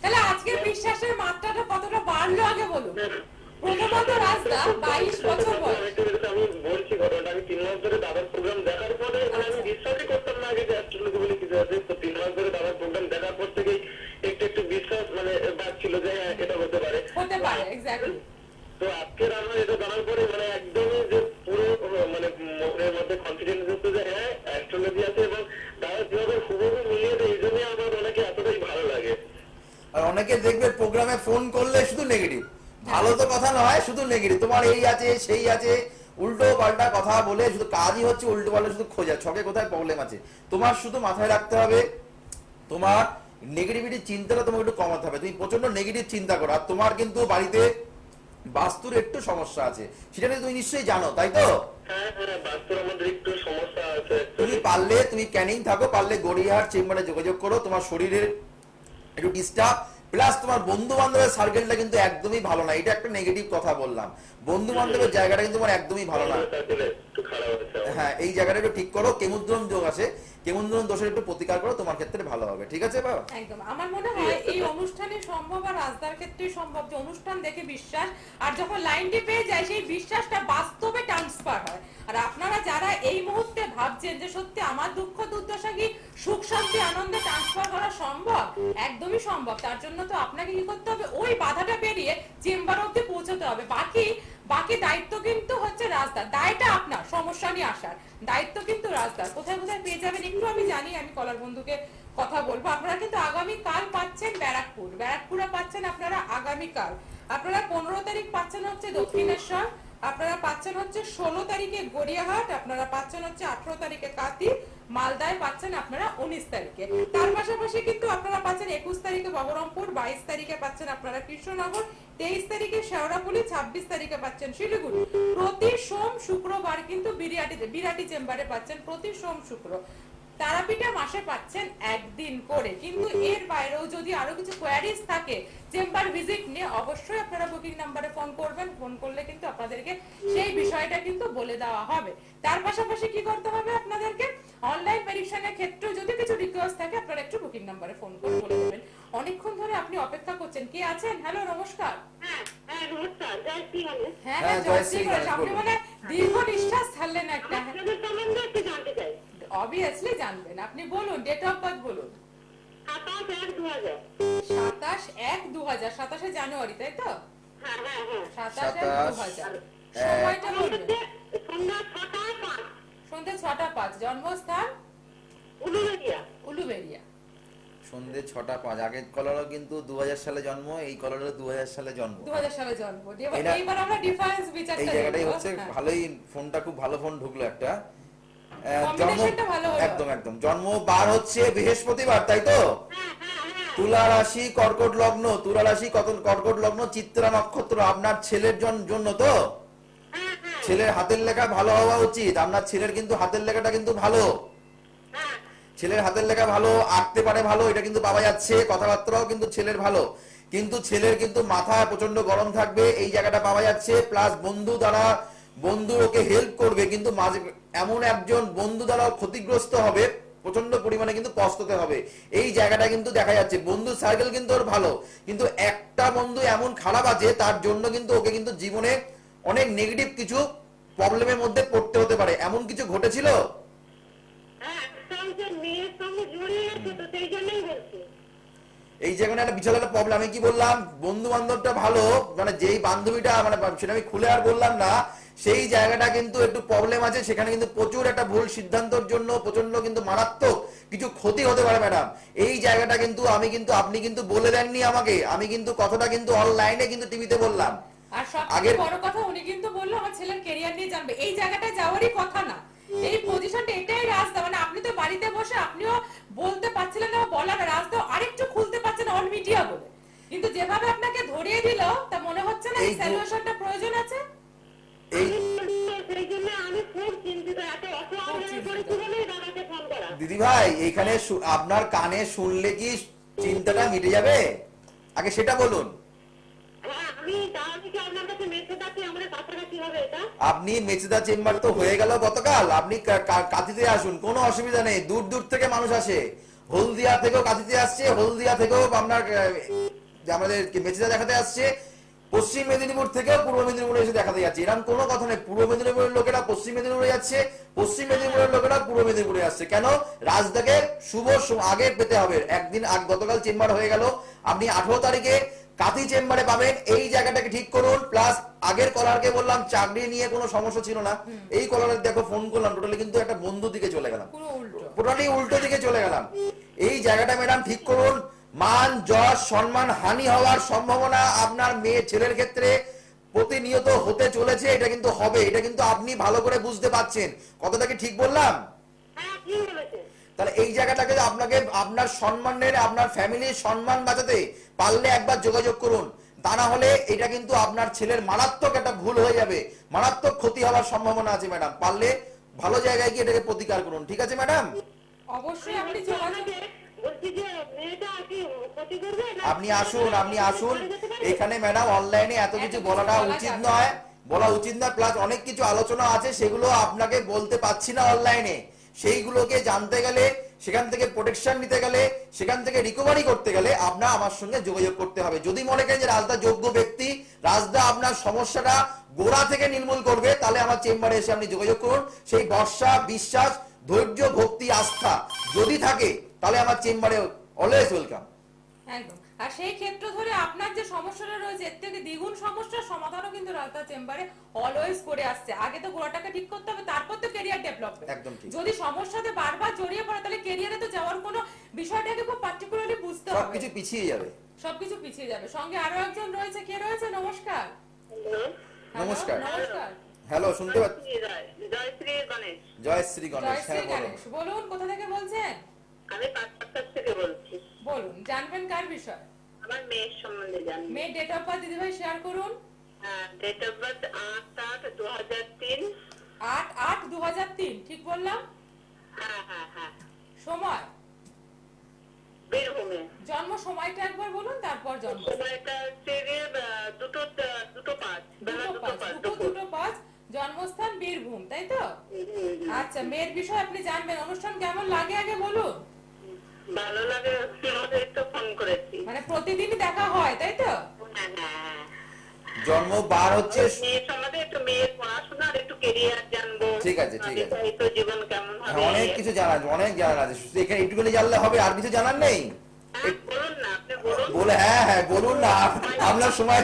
তাহলে আজকে বিশ্বাসের মাত্রাটা কতটা বাড়লো আগে বলুন। প্রথমত রাজদা 22 বছর বয়স, আমি বলছি ঘটনাটা, আমি 3 মাস ধরে দাদার প্রোগ্রাম দেখার পরে মানে আমি বিশ্বাসই করতাম না আগে যে অ্যাস্ট্রোলজি বলে কিছু আছে, তো 3 মাস ধরে দাদার প্রোগ্রাম দেখার পর থেকেই একটু বিশ্বাস মানে বাড়ছিল যে হ্যাঁ এটা হতে পারে। এক্স্যাক্টলি। তো আজকের আমার এটা জানার পরে মানে একদমই যে পুরো মানে মনের মধ্যে কনফিডেন্স হচ্ছে যে হ্যাঁ অ্যাস্ট্রোলজি আছে, এবং দাদা যেভাবে হুবহু মিলিয়ে দেয়, এই জন্যই আমার অনেকে এতটাই ভালো লাগে। আর অনেকে দেখবে প্রোগ্রামে ফোন করলে শুধু নেগেটিভ, ভালো তো কথা নয়, শুধু নেগেটিভ, তোমার এই আছে সেই আছে, উল্টো পাল্টা কথা বলে শুধু কাজই হচ্ছে উল্টো পাল্টা শুধু খোঁজা, ছকে কোথায় প্রবলেম আছে। তোমার শুধু মাথায় রাখতে হবে তোমার নেগেটিভিটি চিন্তাটা তোমাকে একটু কমাতে হবে, তুমি প্রচন্ড নেগেটিভ চিন্তা করো, আর তোমার কিন্তু বাড়িতে বাস্তুর একটু সমস্যা আছে, সেটা নিয়ে তুমি নিশ্চয়ই জানো, তাই তো? হ্যাঁ হ্যাঁ, বাস্তুর আমাদের একটু সমস্যা আছে। তুমি পারলে তুমি ক্যানিং থাকো, পারলে গড়িয়াহাট চেম্বারে যোগাযোগ করো, তোমার শরীরের একটু ডিস্টার্ব, প্লাস তোমার বন্ধু বান্ধবের সার্কেলটা কিন্তু একদমই ভালো না, এটা একটা নেগেটিভ কথা বললাম, বন্ধু বান্ধবের জায়গাটা কিন্তু তোমার একদমই ভালো না। একটু খারাপ আছে আমার। হ্যাঁ, এই জায়গাটা একটু ঠিক করো, কেমুদ্রম যোগ আছে, কেমুদ্রম দোষের একটু প্রতিকার করো, তোমার ক্ষেত্রে ভালো হবে, ঠিক আছে বাবা? একদম আমার মনে হয় এই অনুষ্ঠানে সম্ভব আর রাজদার ক্ষেত্রে সম্ভব যে অনুষ্ঠান দেখে বিশ্বাস, আর যখন লাইনটি পেয়ে যায় সেই বিশ্বাসটা বাস্তবে ট্রান্সফার হয়। আর আপনারা যারা এই মুহূর্তে ভাবছেন যে সত্যি আমার দুঃখ দুর্দশা কি সুখ শান্তি আনন্দে ট্রান্সফার করা সম্ভব, একদমই সম্ভব। তার জন্য তো আপনাকে কি করতে হবে, ওই বাধাটা পেরিয়ে চেম্বার অব্দি পৌঁছতে হবে। বাকি দায়িত্ব কিন্তু হচ্ছে রাজদার, দায়টা আপনার সমস্যা নিয়ে আসার দায়িত্ব কিন্তু রাজদার। কোথায় কোথায় পেয়ে যাবেন একটু আমি জানি, আমি কলার বন্ধুকে কথা বলবো। আপনারা কিন্তু আগামীকাল পাচ্ছেন ব্যারাকপুরে পাচ্ছেন আপনারা আগামীকাল। আপনারা 15 তারিখ পাচ্ছেন হচ্ছে দক্ষিণেশ্বর, আপনারা পাচ্ছেন হচ্ছে 16 তারিখে গড়িয়াহাট, আপনারা পাচ্ছেন হচ্ছে 18 তারিখে কাতি, মালদায় পাচ্ছেন আপনারা 19 তারিখে। তার পাশাপাশি কিন্তু আপনারা পাচ্ছেন 21 তারিখে বহরমপুর, 22 তারিখে পাচ্ছেন আপনারা কৃষ্ণনগর, 23 তারিখে শেওড়াফুলি, 26 তারিখে পাচ্ছেন শিলিগুড়ি। প্রতি সোম শুক্রবার কিন্তু বিরাটি চেম্বারে পাচ্ছেন প্রতি সোম শুক্র। তারাপীঠে মাসে পাচ্ছেন একদিন করে। কিন্তু এর বাইরেও যদি আরো কিছু কোয়ারিজ থাকে চেম্বার ভিজিট নিয়ে, অবশ্যই আপনারা বুকিং নাম্বারে ফোন করবেন। ফোন করলে কিন্তু আপনাদেরকে সেই বিষয়টা কিন্তু বলে দেওয়া হবে। তার পাশাপাশি কি করতে হবে আপনাদেরকে, অনলাইন পরীক্ষার ক্ষেত্রে যদি কিছু রিকোয়েস্ট থাকে আপনারা একটু বুকিং নাম্বারে ফোন করে বলে দেবেন। অনেকক্ষণ ধরে আপনি অপেক্ষা করছেন, কে আছেন? হ্যালো, নমস্কার। হ্যাঁ নমস্কার, জয় শ্রী গণেশ। হ্যাঁ হ্যাঁ, হ্যাঁ, জয় জয় শ্রী শ্রী গণেশ, গণেশ। আপনি বলুন। মানে দীর্ঘ নিঃশ্বাস ছাড়লেন একটা। আপনাদের সম্বন্ধে একটু জানতে চাই। অবভিয়াসলি জানবেন, আপনি বলুন, ডেট অফ বার্থ বলুন। 27/1/2000। 27/1/2000, 27শে জানুয়ারি, তাই তো? হ্যাঁ হ্যাঁ হ্যাঁ। 27/1/2000। সময়টা বলবেন। সন্ধ্যা 6টা 5। সন্ধ্যে 6টা 5। জন্মস্থান উলুবেড়িয়া। সন্ধ্যে 6টা 5। আগের কলারও কিন্তু 2000 সালে জন্ম, এই কলারও 2000 সালে জন্ম। 2000 সালে জন্ম। এটা- এইবার আমরা ডিফারেন্স বিচারটা এই জায়গাটাই দেখব। হচ্ছে হ্যাঁ। ভালোই, ফোনটা খুব ভালো ফোন ঢুকলো একটা। জন্ম কম্বিনেশনটা ভালো হলো। একদম জন্ম বার হচ্ছে বৃহস্পতিবার, তাই তো? তুলা রাশি কর্কট লগ্ন, তুলা রাশি কর্কট লগ্ন, চিত্রা নক্ষত্র। আপনার ছেলের জন্য তো? ছেলের হাতের লেখা ভালো হওয়া উচিত। আপনার ছেলের কিন্তু হাতের লেখাটা কিন্তু ভালো, ছেলের হাতের লেখা ভালো, আঁকতে পারে ভালো, এটা কিন্তু পাওয়া যাচ্ছে। কথাবার্তাও কিন্তু ছেলের ভালো, কিন্তু ছেলের কিন্তু মাথা প্রচন্ড গরম থাকবে, এই জায়গাটা পাওয়া যাচ্ছে। প্লাস বন্ধু ওকে হেল্প করবে, কিন্তু মাঝে এমন একজন বন্ধু দ্বারা ক্ষতিগ্রস্ত হবে, প্রচন্ড পরিমাণে কিন্তু পস্তাতে হবে, এই জায়গাটা কিন্তু দেখা যাচ্ছে। বন্ধু সার্কেল কিন্তু ওর ভালো, কিন্তু একটা বন্ধু এমন খারাপ আছে, তার জন্য কিন্তু ওকে কিন্তু জীবনে অনেক নেগেটিভ কিছু প্রবলেমের মধ্যে পড়তে হতে পারে। এমন কিছু ঘটেছিল? মেয়ের সঙ্গে জড়িয়ে আছে তো সেই জন্যই বলছি। এই জায়গাটা একটা বিশাল একটা প্রবলেম। আমি কি বললাম, বন্ধু বান্ধবটা ভালো, মানে যেই বান্ধবীটা, মানে সেটা আমি খুলে আর বললাম না, সেই জায়গাটা কিন্তু একটু প্রবলেম আছে। সেখানে কিন্তু প্রচুর একটা ভুল সিদ্ধান্তের জন্য প্রচন্ড কিন্তু মারাত্মক কিছু ক্ষতি হতে পারে ম্যাডাম। এই জায়গাটা কিন্তু আপনি কিন্তু বলে দেননি আমাকে, আমি কিন্তু কথাটা কিন্তু অনলাইনে কিন্তু টিভিতে বললাম। আর সবথেকে বড় কথা, উনি কিন্তু বললো আমার ছেলের ক্যারিয়ার নিয়ে জানবে। এই জায়গাটায় যাওয়ারই কথা না, এই পজিশনটা এটাই রাস্তা। মানে আপনি তো বাড়িতে বসে আপনিও বলতে পারছিলেন না, বলার রাস্তা আরেকটু খুলতে পারছেন অন মিডিয়া বলে, কিন্তু যেভাবে আপনাকে ধরিয়ে দিল তা মনে হচ্ছে না এই সলিউশনটা প্রয়োজন আছে। এই সেই জন্য আমি খুব চিন্তিত, এত অসহায় করেছি বলেই দাদাকে ফোন করা। দিদি ভাই, এখানে আপনার কানে শুনলে কি চিন্তাটা মিটে যাবে? আগে সেটা বলুন। হ্যাঁ, আমি তাহলে কি আপনার কাছে মেসেজ আছে, আমাদের কাছাকাছি হবে এটা? আপনি মেচেদা চেম্বার তো হয়ে গেল গতকাল, আপনি কাঁথিতে আসুন, কোনো অসুবিধা নেই। দূর দূর থেকে মানুষ আসে, হলদিয়া থেকেও কাঁথিতে আসছে, হলদিয়া থেকেও আপনার আমাদের মেচেদা দেখাতে আসছে, পশ্চিম মেদিনীপুর থেকেও পূর্ব মেদিনীপুরে এসে দেখাতে যাচ্ছে। এরকম কোনো কথা নেই, পূর্ব মেদিনীপুরের লোকেরা পশ্চিম মেদিনীপুরে যাচ্ছে, পশ্চিম মেদিনীপুরের লোকেরা পূর্ব মেদিনীপুরে আসছে। কেন? রাজদাকে শুভ আগে পেতে হবে। একদিন গতকাল চেম্বার হয়ে গেল, আপনি 18 তারিখে কাঁথি চেম্বারে পাবেন। এই জায়গাটাকে ঠিক করুন। প্লাস আগের কলারকে বললাম চাকরি নিয়ে কোনো সমস্যা ছিল না, এই কলারের দেখো ফোন করলাম, টোটালি কিন্তু একটা বন্ধু দিকে চলে গেলাম, পুরো উল্টো। টোটালি উল্টো দিকে চলে গেলাম। এই জায়গাটা ম্যাডাম ঠিক করুন। মান যশ সম্মান হানি হওয়ার সম্ভাবনা আপনার মেয়ে ছেলের ক্ষেত্রে প্রতিনিয়ত হতে চলেছে, এটা কিন্তু হবে, এটা কিন্তু আপনি ভালো করে বুঝতে পারছেন। কথাটা কি ঠিক বললাম? হ্যাঁ, কি বলেছে? তাহলে এই জায়গাটাকে আপনাকে আপনার সম্মানের, আপনার ফ্যামিলির সম্মান বাঁচাতে পারলে একবার যোগাযোগ করুন। তা না হলে এটা কিন্তু আপনার ছেলের মারাত্মক একটা ভুল হয়ে যাবে, মারাত্মক ক্ষতি হওয়ার সম্ভাবনা আছে ম্যাডাম। পারলে ভালো জায়গায় গিয়ে এটাকে প্রতিকার করুন, ঠিক আছে ম্যাডাম? অবশ্যই আপনি যোগাযোগ। বলছি যে মেয়েটা কি ক্ষতি করবে না? আপনি আসুন এখানে ম্যাডাম। অনলাইনে এত কিছু বলাটা উচিত নয়। বলা উচিত না, প্লাস অনেক কিছু আলোচনা আছে সেগুলো আপনাকে বলতে পাচ্ছি না অনলাইনে। সেইগুলোকে জানতে গেলে, সেখান থেকে প্রোটেকশন নিতে গেলে, সেখান থেকে রিকভারি করতে গেলে আপনার আমার সঙ্গে যোগাযোগ করতে হবে। যদি মনে করেন যে রাজদা যোগ্য ব্যক্তি, রাজদা আপনার সমস্যাটা গোড়া থেকে নির্মূল করবে, তাহলে আমার চেম্বারে এসে আপনি যোগাযোগ করুন। সেই ভরসা, বিশ্বাস, ধৈর্য, ভক্তি, আস্থা যদি থাকে তাহলে আমার চেম্বারে অলওয়েজ ওয়েলকাম। একদম। আর সেই ক্ষেত্র ধরে আপনার যে সমস্যাটা রয়েছে এর থেকে দ্বিগুণ সমস্যার সমাধানও কিন্তু রাজদা চেম্বারে অলওয়েজ করে আসছে। আগে তো গোড়াটাকে ঠিক করতে হবে, তারপর তো ক্যারিয়ার ডেভেলপমেন্ট। একদম ঠিক। যদি সমস্যাতে বারবার জড়িয়ে পড়ে তাহলে ক্যারিয়ারে তো যাওয়ার কোনো বিষয়টাকে খুব পার্টিকুলারলি বুঝতে হবে। সবকিছু পিছিয়ে যাবে, সবকিছু পিছিয়ে যাবে। সঙ্গে আরো একজন রয়েছে, কে রয়েছে? নমস্কার। হ্যালো, নমস্কার। নমস্কার। হ্যালো, শুনতে পাচ্ছি? জয়শ্রী গণেশ। জয়শ্রী গণেশ, জয়শ্রী হ্যাঁ বলুন। গণেশ, বলুন কোথা থেকে বলছেন? আমি পাঁচপাড়া থেকে বলছি। বলুন, জানবেন কার বিষয়? আমার মেয়ের সম্বন্ধে জানবো। মেয়ে ডেট অফ বার্থ দিদিভাই শেয়ার করুন। Date of birth 8/8/2003। 8/8/2003, ঠিক বললাম? হ্যাঁ। সময়? বীরভূমে। জন্ম সময়টা একবার বলুন, তারপর জন্ম। সময়টা হচ্ছে গিয়ে 2:05 বেলা 2:05 2:05। জন্মস্থান বীরভূম, তাই তো? আচ্ছা, মেয়ের বিষয় আপনি জানবেন। অনুষ্ঠান কেমন লাগে আগে বলুন। ভালো লাগে, তোমাদের তো ফোন করেছি। মানে প্রতিদিনই দেখা হয়, তাই তো? হ্যাঁ। জন্ম বার হচ্ছে, মেয়ের সম্বন্ধে একটু মেয়ের পড়াশোনা আর একটু কেরিয়ার জানবো। ঠিক আছে, ঠিক আছে। বিবাহিত জীবন কেমন হবে। হ্যাঁ, অনেক কিছু জানার আছে, অনেক জানার আছে। শুধু এখানে একটুখানি জানলে হবে, আর কিছু জানার নেই? বলুন না, আপনি বলুন। বলে হ্যাঁ বলুন না, আপনার সময়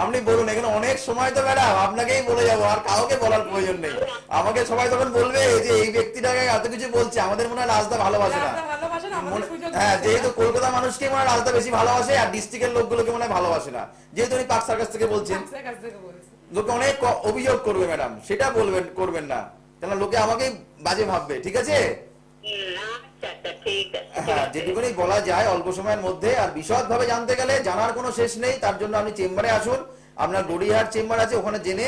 আপনি বলুন। এখানে অনেক সময় তো ম্যাডাম আপনাকেই বলে যাবো, আর কাউকে বলার প্রয়োজন নেই। আমাকে সবাই তখন বলবে যে এই ব্যক্তিটাকে এত কিছু বলছে, আমাদের মনে হয় রাজদা ভালোবাসে না। রাজদা ভালোবাসে না, আমাদের সুযোগ হ্যাঁ, দিচ্ছে না। যেহেতু কলকাতা মানুষকে মনে হয় রাজদা বেশি ভালোবাসে, আর ডিস্ট্রিক্টের লোকগুলোকে মনে হয় ভালোবাসে না। যেহেতু উনি পার্ক সার্কাস থেকে বলছেন, আপনার কাছ থেকে বলছি। লোকে অনেক অভিযোগ করবে ম্যাডাম, সেটা করবেন না, কেন লোকে আমাকেই বাজে ভাববে, ঠিক আছে? আচ্ছা, ঠিক আছে। হ্যাঁ, যেটুকুনি বলা যায় অল্প সময়ের মধ্যে। আর বিশদ ভাবে জানতে গেলে জানার কোনো শেষ নেই, তার জন্য আপনি চেম্বারে আসুন। আপনার গড়িয়াহাট চেম্বার আছে, ওখানে জেনে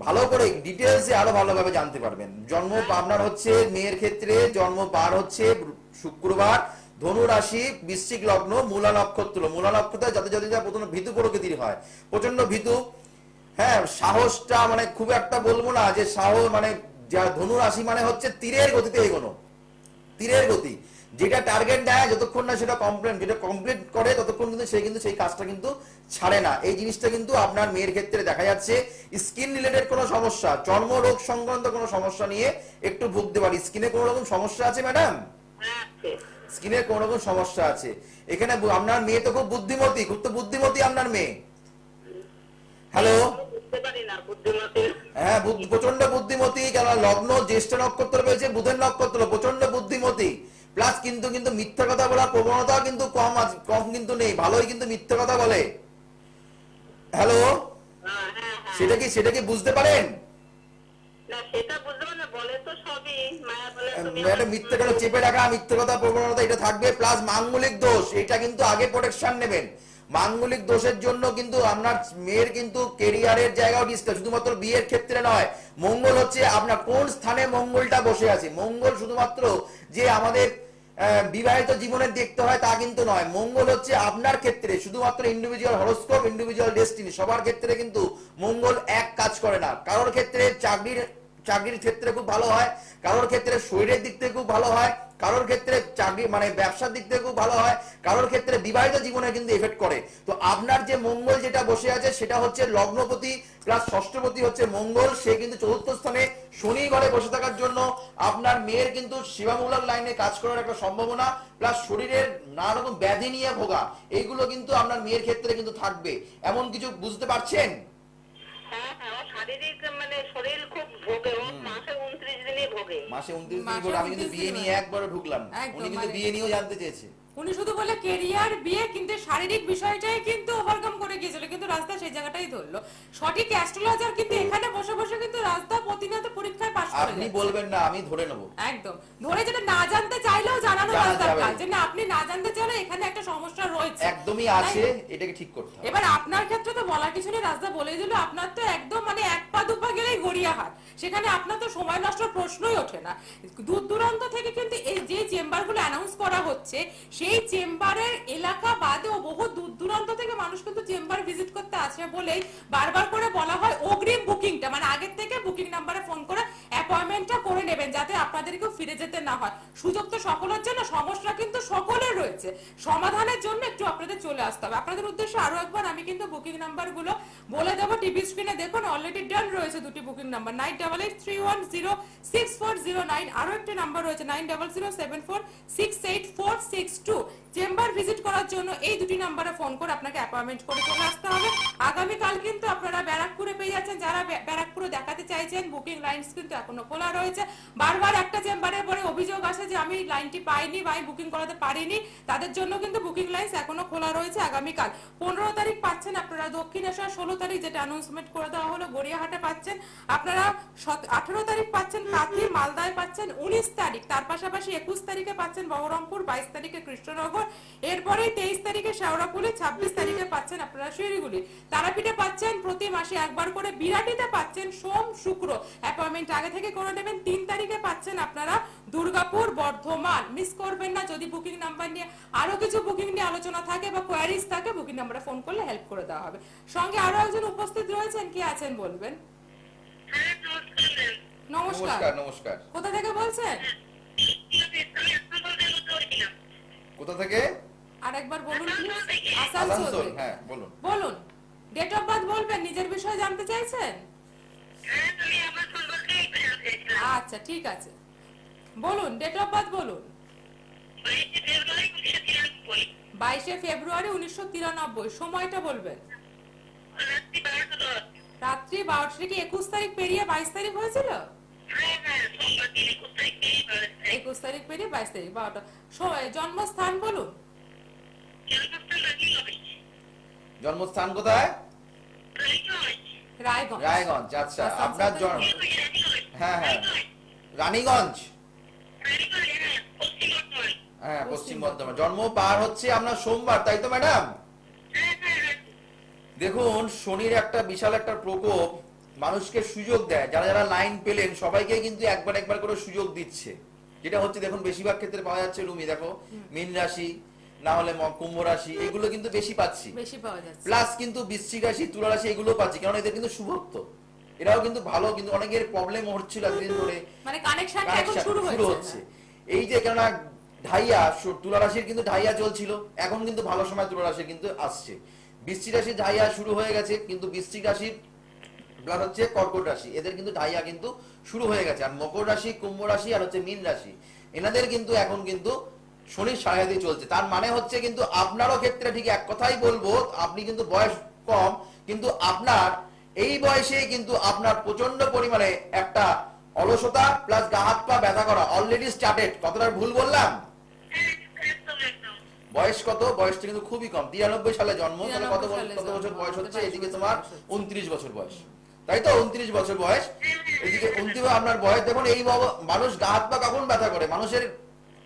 ভালো করে ডিটেলসে আরো ভালোভাবে জানতে পারবেন। জন্ম আপনার হচ্ছে মেয়ের ক্ষেত্রে জন্ম বার হচ্ছে শুক্রবার, ধনু রাশি, বৃশ্চিক লগ্ন, মূলা নক্ষত্র। মূলা নক্ষত্র যাতে প্রথম ভীতু প্রকৃতির হয়, প্রচন্ড ভীতু। হ্যাঁ, সাহসটা মানে খুব একটা বলবো না যে সাহস, মানে যা ধনু রাশি মানে হচ্ছে তীরের গতিতে এগোনো, তীরের গতি। যেটা টার্গেট দেয় যতক্ষণ না সেটা কমপ্লিট করে ততক্ষণ কিন্তু সেই কাজটা কিন্তু ছাড়ে না। এই জিনিসটা কিন্তু আপনার মেয়ের ক্ষেত্রে দেখা যাচ্ছে। স্কিন রিলেটেড কোনো সমস্যা, চর্ম রোগ সংক্রান্ত কোনো সমস্যা নিয়ে একটু ভুগতে পারি। স্কিনে কোনো রকম সমস্যা আছে ম্যাডাম? স্কিনের কোনো রকম সমস্যা আছে। এখানে আপনার মেয়ে তো খুব বুদ্ধিমতী, খুব তো বুদ্ধিমতী আপনার মেয়ে। হ্যালো, হ্যাঁ, প্রচন্ড বুদ্ধিমতী। কেন লগ্ন জ্যেষ্ঠ নক্ষত্র পেয়েছে, বুধের নক্ষত্র, প্রচন্ড বুদ্ধিমতী। প্লাস কিন্তু মিথ্যা কথা বলার প্রবণতা কিন্তু কম কিন্তু নেই, ভালোই কিন্তু মিথ্যা কথা বলে। হ্যালো, সেটা কি বুঝতে পারেন? মিথ্যে কেন চেপে রাখা, মিথ্যে কথা প্রবণতা এটা থাকবে। প্লাস মাঙ্গলিক দোষ, এটা কিন্তু আগে প্রোটেকশন নেবেন। মাঙ্গলিক দোষের জন্য কিন্তু আপনার মেয়ের কিন্তু কেরিয়ারের জায়গাও ডিস্টার্ব, শুধুমাত্র বিয়ের ক্ষেত্রে নয়। মঙ্গল হচ্ছে আপনার কোন স্থানে মঙ্গলটা বসে আছে। মঙ্গল শুধুমাত্র যে আমাদের বিবাহিত জীবনে দেখতে হয় তা কিন্তু নয়। মঙ্গল হচ্ছে আপনার ক্ষেত্রে শুধুমাত্র ইন্ডিভিজুয়াল হরোস্কোপ, ইন্ডিভিজুয়াল ডেস্টিনি, সবার ক্ষেত্রে কিন্তু মঙ্গল এক কাজ করে না। কারোর ক্ষেত্রে চাকরির ক্ষেত্রে খুব ভালো হয়, কারোর ক্ষেত্রে শরীরের দিক থেকে খুব ভালো হয়, কারোর ক্ষেত্রে চাকরি মানে ব্যবসার দিক থেকে খুব ভালো হয়, কারোর ক্ষেত্রে বিবাহিত জীবনে কিন্তু এফেক্ট করে। তো আপনার যে মঙ্গল যেটা বসে আছে সেটা হচ্ছে লগ্নপতি প্লাস ষষ্ঠপতি হচ্ছে মঙ্গল। সে কিন্তু চতুর্থ স্থানে শনি ঘরে বসে থাকার জন্য আপনার মেয়ের কিন্তু সেবামূলক লাইনে কাজ করার একটা সম্ভাবনা, প্লাস শরীরের নানা রকম ব্যাধি নিয়ে ভোগা, এইগুলো কিন্তু আপনার মেয়ের ক্ষেত্রে কিন্তু থাকবে। এমন কিছু বুঝতে পারছেন? শারীরিক মানে শরীর খুব ভোগে, মাসে 29 দিনই ভোগে। মাসে 29 দিন ভোগে। আমি কিন্তু বিয়ে নিয়ে একবারও ঢুকলাম, উনি কিন্তু বিয়ে নিয়েও জানতে চেয়েছে। উনি শুধু বলে কেরিয়ার বিয়ে, কিন্তু শারীরিক বিষয়টাই কিন্তু ওভারকাম করে গিয়েছিল, কিন্তু রাস্তা সেই জায়গাটাই ধরলো। সঠিক অ্যাস্ট্রোলজার কিন্তু এখানে বসে বসে কিন্তু রাস্তা প্রতিনিয়ত পরীক্ষায় পাস করে। আপনি বলবেন না, আমি ধরে নেব। একদম ধরে, যেটা না জানতে চাইলেও জানানো রাস্তার কাজ, যে না আপনি না জানতে চাইলে এখানে একটা সমস্যা রয়েছে, একদমই আছে, এটাকে ঠিক করতে হবে। এবার আপনার ক্ষেত্রে তো বলার কিছু নেই, রাস্তা বলেই দিল। আপনার তো একদম মানে এক পা দুপা গেলেই গড়িয়াহাট, সেখানে আপনার তো সময় নষ্ট প্রশ্নই ওঠে না। দূর দূরান্ত থেকে কিন্তু এই যে চেম্বারগুলো অ্যানাউন্স করা হচ্ছে, সেই এই চেম্বারের এলাকা বাদেও বহু দূর দূরান্ত থেকে মানুষ কিন্তু চেম্বার ভিজিট করতে আসে বলেই বারবার করে বলা হয় অগ্রিম বুকিংটা, মানে আগের থেকে বুকিং নাম্বারে ফোন করে অ্যাপয়েন্টমেন্টটা করে নেবেন যাতে আপনাদেরকেও ফিরে যেতে না হয়। সুযোগ তো সকলের জন্য, সমস্যা কিন্তু সকলের রয়েছে, সমাধানের জন্য একটু আপনাদের চলে আসতে হবে। আপনাদের উদ্দেশ্যে আরো একবার আমি কিন্তু বুকিং নাম্বারগুলো বলে দেবো, টিভি স্ক্রিনে দেখুন অলরেডি ডান রয়েছে দুটি বুকিং নাম্বার 9883106409, আরো একটা নাম্বার রয়েছে 9007468462। চেম্বার ভিজিট করার জন্য এই দুটি নাম্বারে ফোন করে আপনাকে অ্যাপয়েন্টমেন্ট করে চলে আসতে হবে। আগামীকাল কিন্তু আপনারা ব্যারাকপুরে পেয়ে যাচ্ছেন, যারা ব্যারাকপুরে দেখাতে চাইছেন বুকিং লাইনস কিন্তু এখনো খোলা রয়েছে। বারবার একটা চেম্বারের পরে অভিযোগ আসে যে আমি লাইনটি পাইনি বা বুকিং করাতে পারিনি, তাদের জন্য কিন্তু বুকিং লাইনস এখনো খোলা রয়েছে। আগামীকাল 15 তারিখ পাচ্ছেন আপনারা দক্ষিণেশ্বর, 16 তারিখ যেটা অ্যানাউন্সমেন্ট করে দেওয়া হলো গড়িয়াহাটে পাচ্ছেন আপনারা, 18 তারিখ পাচ্ছেন কাঁথি মালদায় পাচ্ছেন, 19 তারিখ, তার পাশাপাশি 21 তারিখে পাচ্ছেন বহরমপুর, 22 তারিখে কৃষ্ণনগর, এরপরে 23 তারিখে শেওড়াফুলি, 26 তারিখে পাচ্ছেন আপনারা শিলিগুড়ি। তারাপীঠে পাচ্ছেন প্রতি মাসে একবার করে, বিরাটিতে পাচ্ছেন সোম শুক্র, অ্যাপয়েন্টমেন্ট আগে থেকে করে নেবেন। 3 তারিখে পাচ্ছেন আপনারা দুর্গাপুর, বর্ধমান, মিস করবেন না। যদি বুকিং নাম্বার নিয়ে আরো কিছু বুকিং নিয়ে আলোচনা থাকে বা কোয়ারিজ থাকে বুকিং নাম্বারে ফোন করলে হেল্প করে দেওয়া হবে। সঙ্গে আরো একজন উপস্থিত রয়েছেন, কি আছেন বলবেন? হ্যাঁ, নমস্কার ম্যাম। নমস্কার, নমস্কার নমস্কার। কোথা থেকে বলছেন? আমি আপনার কথা বলছিলাম। কোথা থেকে? আরেকবার বলুন প্লিজ। আসানসোল, আসানসোল, হ্যাঁ বলুন। বলুন। ডেট অফ বার্থ বলবেন, নিজের বিষয়ে জানতে চাইছেন? হ্যাঁ, তুমি আমার সম্পর্কে একটু জানতে চাইছিলাম। আচ্ছা ঠিক আছে, বলুন ডেট অফ বার্থ বলুন। 22 ফেব্রুয়ারি 1993, 22 ফেব্রুয়ারি 1993, সময়টা বলবেন। রাত্রি 12:10। রাত্রি 12টা কি 21 তারিখ পেরিয়ে 22 তারিখ হয়েছিল? হ্যাঁ, সোমবার দিন 21 তারিখ পেরিয়ে 22 তারিখ। 21 তারিখ পেরিয়ে 22 তারিখ 12টা। জন্মস্থান বলুন। জন্মস্থান রানীগঞ্জ। জন্মস্থান কোথায়? রানীগঞ্জ। রায়গঞ্জ। রায়গঞ্জ, আচ্ছা। আসানসোল আপনার থেকে জন্ম? রানীগঞ্জ। হ্যাঁ হ্যাঁ, রানীগঞ্জ। রানীগঞ্জ, রানীগঞ্জ, হ্যাঁ, পশ্চিম বর্ধমান। হ্যাঁ পশ্চিম বর্ধমান। জন্ম বার হচ্ছে আপনার সোমবার, তাই তো ম্যাডাম? হ্যাঁ, হ্যাঁ, দেখুন, শনির একটা বিশাল একটা প্রকোপ মানুষকে সুযোগ দেয়। যারা যারা লাইন পেলেন সবাইকে কিন্তু একবার একবার করে সুযোগ দিচ্ছে। যেটা হচ্ছে দেখুন বেশিরভাগ ক্ষেত্রে পাওয়া যাচ্ছে রুমি, দেখো মীন রাশি না হলে কুম্ভ রাশি, এগুলো কিন্তু বেশি পাচ্ছি। বেশি পাওয়া যাচ্ছে। প্লাস কিন্তু বৃশ্চিক রাশি, তুলা রাশি এগুলো পাচ্ছি, কারণ এদের কিন্তু শুভত্ব, এরাও কিন্তু ভালো। কিন্তু অনেকের প্রবলেম হচ্ছিল এতদিন ধরে, মানে কানেকশনটা এখন কানেকশন শুরু শুরু হচ্ছে। হচ্ছে। এই যে কেননা ঢাইয়া, তুলা রাশির কিন্তু ঢাইয়া চলছিল, এখন কিন্তু ভালো সময় তুলা রাশির কিন্তু আসছে। বৃশ্চিক রাশির ঢাইয়া শুরু হয়ে গেছে, কিন্তু বৃশ্চিক রাশির প্লাস হচ্ছে কর্কট রাশি, এদের কিন্তু ঢাইয়া কিন্তু শুরু হয়ে গেছে। আর মকর রাশি, কুম্ভ রাশি আর হচ্ছে মীন রাশি, এনাদের কিন্তু এখন কিন্তু শনির সাড়ে চলছে। তার মানে হচ্ছে কিন্তু আপনারও ক্ষেত্রে ঠিক এক কথাই বলবো, আপনি কিন্তু বয়স কম, কিন্তু আপনার এই বয়সে কিন্তু আপনার প্রচন্ড পরিমাণে একটা অলসতা প্লাস গা হাত পা ব্যথা করা অলরেডি স্টার্টেড। কতটা ভুল বললাম? একদম, একদম। বয়স কত? বয়সটা কিন্তু খুবই কম, 93 সালে জন্ম, তাহলে কত 93 সালে কত বছর জন্ম, বয়স হচ্ছে? 22 এদিকে বছর তোমার বয়স হচ্ছে। 29 বছর বয়স, তাই তো? 29 বছর বয়স, এদিকে 29 আপনার বয়স। দেখুন এই মানুষ গা হাত পা কখন ব্যথা করে, মানুষের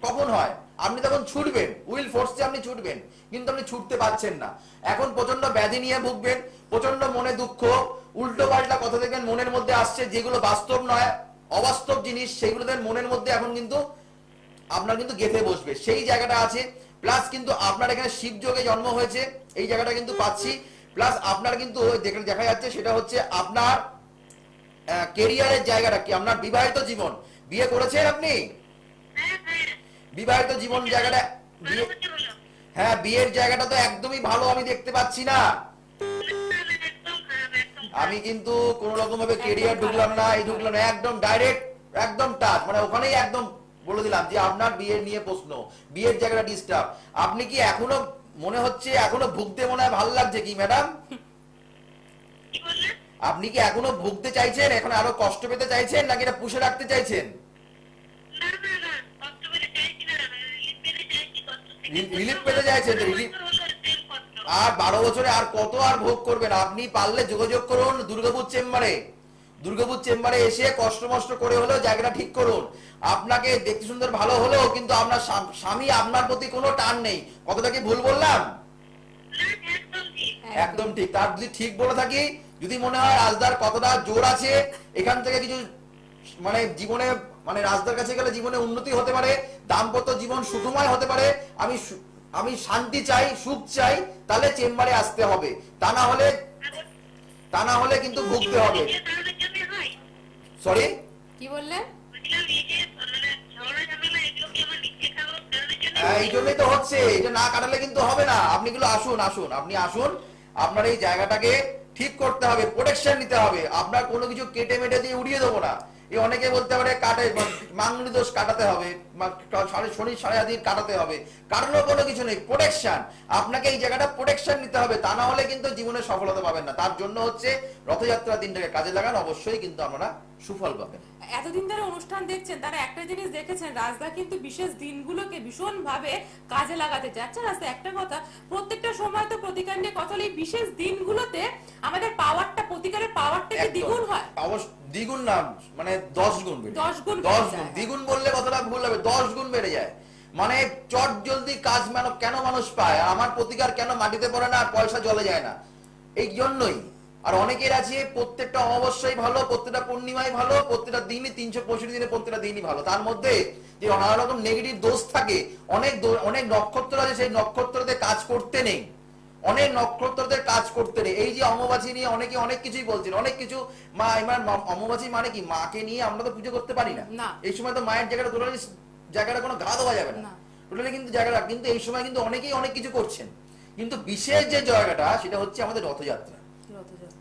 কখন হয়? আপনি তখন ছুটবেন, উইল ফোর্সে আপনি ছুটবেন, কিন্তু আপনি ছুটতে পারছেন না। এখন প্রচন্ড ব্যাধি নিয়ে ভুগবেন, প্রচন্ড মনে দুঃখ, উল্টো পাল্টা কথা দেখবেন মনের মধ্যে আসছে, যেগুলো বাস্তব নয়, অবাস্তব জিনিস, সেগুলো দেখবেন মনের মধ্যে এখন কিন্তু আপনার কিন্তু গেঁথে বসবে, সেই জায়গাটা আছে। প্লাস কিন্তু আপনার এখানে শিব যোগে জন্ম হয়েছে, এই জায়গাটা কিন্তু পাচ্ছি। প্লাস আপনার কিন্তু দেখা যাচ্ছে সেটা হচ্ছে আপনার কেরিয়ারের জায়গাটা কি, আপনার বিবাহিত জীবন, বিয়ে করেছেন আপনি? হ্যাঁ, হ্যাঁ। বিবাহিত জীবন জায়গাটা, ভালো কথা বলো। হ্যাঁ বিয়ের জায়গাটা তো একদমই ভালো আমি দেখতে পাচ্ছি না। একদম খারাপ, একদম। আমি কিন্তু কোন রকম ভাবে কেরিয়ার ঢুকলাম না, এই ঢুকলাম না, একদম ডাইরেক্ট, একদম টাচ, মানে ওখানেই একদম বলে দিলাম যে আপনার বিয়ের নিয়ে প্রশ্ন, বিয়ের জায়গাটা ডিস্টার্ব। আপনি কি এখনো মনে হচ্ছে, এখনো ভুগতে মনে হয় ভালো লাগছে কি ম্যাডাম? কি বললেন? আপনি কি এখনো ভুগতে চাইছেন, এখন আরো কষ্ট পেতে চাইছেন, নাকি এটা পুষে রাখতে চাইছেন? না, না, না, কষ্ট পেতে চাইছি না, রিলিফ পেতে চাইছি কষ্ট থেকে। রিলিফ পেতে চাইছেন তো, রিলিফ। 12 বছর সেম কষ্ট। আর 12 বছরে আর কত আর ভোগ করবেন? আপনি পারলে যোগাযোগ করুন দুর্গাপুর চেম্বারে, দুর্গাপুর চেম্বারে এসে কষ্ট মষ্ট করে হলেও জায়গাটা ঠিক করুন। আপনাকে দেখতে সুন্দর ভালো হলেও কিন্তু আপনার স্বামী আপনার প্রতি কোনো টান নেই। কতটা কি ভুল বললাম? না, একদম ঠিক। একদম ঠিক। তার যদি ঠিক বলে থাকি, যদি মনে হয় রাজদার কতটা জোর আছে, এখান থেকে কিছু মানে জীবনে, মানে রাজদার কাছে গেলে জীবনে উন্নতি হতে পারে, দাম্পত্য জীবন সুখময় হতে পারে, আমি আমি শান্তি চাই, সুখ চাই, তাহলে চেম্বারে আসতে হবে, তা না হলে কিন্তু ভুগতে হবে। নিজের কারণের জন্য হয়? সরি, কি বললেন? বলছিলাম এই যে ঝগড়া ঝামেলা এগুলো কি আমার নিজের কারণের জন্য? এই জন্যই তো হচ্ছে, এটা না কাটালে কিন্তু হবে না। আপনি গুলো আসুন, আপনি আসুন, আপনার এই জায়গাটাকে ঠিক করতে হবে, প্রোটেকশন নিতে হবে। আপনার কোনো কিছু কেটে মেটে দিয়ে উড়িয়ে দেবো না। এই অনেকে বলতে পারে কাটে মাঙ্গলি দোষ কাটাতে হবে, শনি সাড়ে দিন কাটাতে হবে, কাটানোর কোনো কিছু নেই, প্রোটেকশন। আপনাকে এই জায়গাটা প্রোটেকশন নিতে হবে, তা না হলে কিন্তু জীবনে সফলতা পাবেন না। তার জন্য হচ্ছে রথযাত্রা দিনটাকে কাজে লাগান, অবশ্যই কিন্তু আপনারা সুফল পাবেন। এতদিন ধরে অনুষ্ঠান দেখছেন, তারা একটা জিনিস দেখেছেন, রাজদা কিন্তু বিশেষ দিনগুলোকে ভীষণ ভাবে কাজে লাগাতে চায়। আচ্ছা রাজদা, একটা কথা, প্রত্যেকটা সময় তো প্রতিকার নিয়ে কথা হলে এই বিশেষ দিনগুলোতে আমাদের পাওয়ারটা, প্রতিকারের পাওয়ারটা কি দ্বিগুণ হয়? অবশ্য দ্বিগুণ না, মানে 10 গুণ বেড়ে 10 গুণ 10 বেড়ে গুণ, যায়। দ্বিগুণ বললে কথাটা ভুল হবে, 10 গুণ বেড়ে যায়। মানে চট জলদি কাজ কেন মানুষ পায়, আর আমার প্রতিকার কেন মাটিতে পড়ে না আর পয়সা জলে যায় না, এই জন্যই। আর অনেকের আছে প্রত্যেকটা অমাবস্যাই ভালো, প্রত্যেকটা পূর্ণিমাই ভালো, প্রত্যেকটা দিনই 365 দিনে প্রত্যেকটা দিনই ভালো। তার মধ্যে যে নানা রকম নেগেটিভ দোষ থাকে, অনেক নক্ষত্র আছে, সেই নক্ষত্রতে কাজ করতে নেই, অনেক নক্ষত্রদের কাজ করতে নেই। এই যে অমাবাসী নিয়ে অনেকে অনেক কিছুই বলছেন, অনেক কিছু। মা এবার অমাবাসী মানে কি, মাকে নিয়ে আমরা তো পুজো করতে পারি না। না। এই সময় তো মায়ের জায়গাটা কোনো ঘা দেওয়া যাবে না, না। টোটালি কিন্তু জায়গাটা, কিন্তু এই সময় কিন্তু অনেকেই অনেক কিছু করছেন। কিন্তু বিশেষ যে জায়গাটা সেটা হচ্ছে আমাদের রথযাত্রা। রথযাত্রা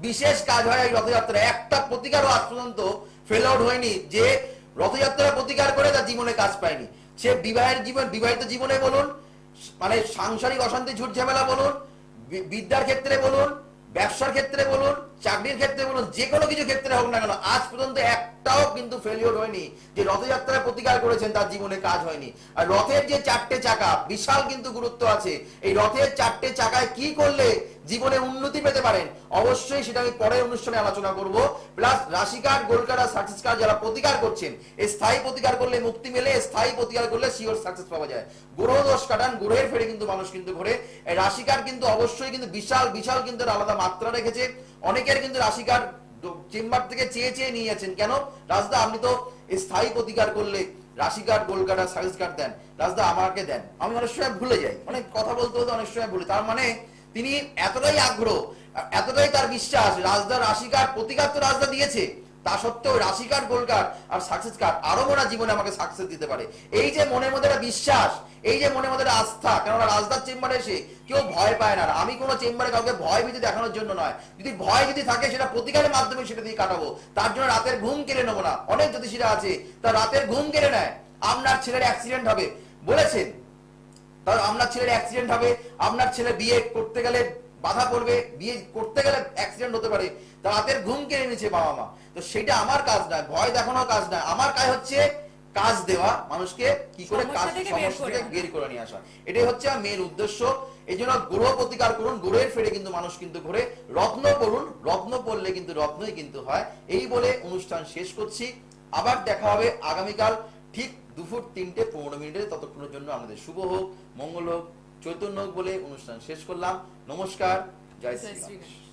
বিশেষ কাজ হয় এই রথযাত্রা। একটা প্রতিকারও আজ পর্যন্ত ফেল আউট হয়নি যে রথযাত্রা প্রতিকার করে তার জীবনে কাজ পায়নি। সে বিবাহিত জীবনে বলুন, মানে সাংসারিক অশান্তি ঝুট ঝামেলা বলুন, বিদ্যার ক্ষেত্রে বলুন, ব্যবসার ক্ষেত্রে বলুন, চাকরির ক্ষেত্রে বলুন, যে কোনো কিছু ক্ষেত্রে হোক না কেন, আজ পর্যন্ত একটাও কিন্তু ফেলিওর হয়নি যে রথযাত্রায় প্রতিকার করেছেন তার জীবনে কাজ হয়নি। আর রথের যে 4টে চাকা, বিশাল কিন্তু গুরুত্ব আছে। এই রথের 4টে চাকায় কি করলে জীবনে উন্নতি পেতে পারেন, অবশ্যই সেটা আমি পরের অনুষ্ঠানে আলোচনা করব। প্লাস রাশিকার, গোলকার আর সাকসেস কার্ড যারা প্রতিকার করছেন, এই স্থায়ী প্রতিকার করলে মুক্তি মেলে, স্থায়ী প্রতিকার করলে শিওর সাকসেস পাওয়া যায়। গ্রহ দোষ কাটান, গ্রহের ফেরে কিন্তু মানুষ কিন্তু ঘোরে। এই রাশিকার কিন্তু অবশ্যই কিন্তু বিশাল কিন্তু আলাদা মাত্রা রেখেছে। অনেকের কিন্তু রাশিকার চেম্বার থেকে চেয়ে নিয়ে যাচ্ছেন, কেন রাজদা আপনি তো স্থায়ী প্রতিকার করলে রাশিকার, গোলকার আর সাকসেস কার্ড দেন, রাজদা আমাকে দেন। আমি অনেক সময় ভুলে যাই, অনেক কথা বলতে অনেক সময় ভুলে। তার মানে তিনি এতটাই আগ্রহ, এতটাই তার বিশ্বাস, রাজদা রাশিকার প্রতিকার তো রাজদা দিয়েছে, তা সত্ত্বেও রাশিকার, গোলকার আর সাকসেস কার্ড আরো মনে জীবনে আমাকে সাকসেস দিতে পারে। এই যে মনের মধ্যে একটা বিশ্বাস, এই যে মনের মধ্যে একটা আস্থা, কেননা রাজদার চেম্বারে এসে কেউ ভয় পায় না। আমি কোনো চেম্বারে কাউকে ভয় ভীতি দেখানোর জন্য নয়, যদি ভয় যদি থাকে সেটা প্রতিকারের মাধ্যমে সেটা দিয়ে কাটাবো। তার জন্য রাতের ঘুম কেড়ে নেবো না। অনেক জ্যোতিষীরা আছে তার রাতের ঘুম কেড়ে নেয়। আপনার ছেলের অ্যাক্সিডেন্ট হবে বলেছেন, তাহলে আপনার ছেলের অ্যাক্সিডেন্ট হবে, আপনার ছেলে বিয়ে করতে গেলে বাধা পড়বে, বিয়ে করতে গেলে অ্যাক্সিডেন্ট হতে পারে, তার রাতের ঘুম কেড়ে নিচ্ছে বাবা মা। তো সেটা আমার কাজ নয়, ভয় দেখানোর কাজ নয়। আমার কাজ হচ্ছে কাজ দেওয়া, মানুষকে কি করে কাজ সমস্যা থেকে বের করে নিয়ে আসা, এটাই হচ্ছে আমার মেন উদ্দেশ্য। এই জন্য গ্রহ প্রতিকার করুন, গ্রহের ফেরে কিন্তু মানুষ কিন্তু ঘুরে। রত্ন পড়ুন, রত্ন পড়লে কিন্তু রত্নই কিন্তু হয়। এই বলে অনুষ্ঠান শেষ করছি। আবার দেখা হবে আগামীকাল ঠিক দুপুর 3:15। ততক্ষণের জন্য আমাদের শুভ হোক, মঙ্গল হোক, চৈতন্য হোক বলে অনুষ্ঠান শেষ করলাম। নমস্কার, জয় শ্রী রাম।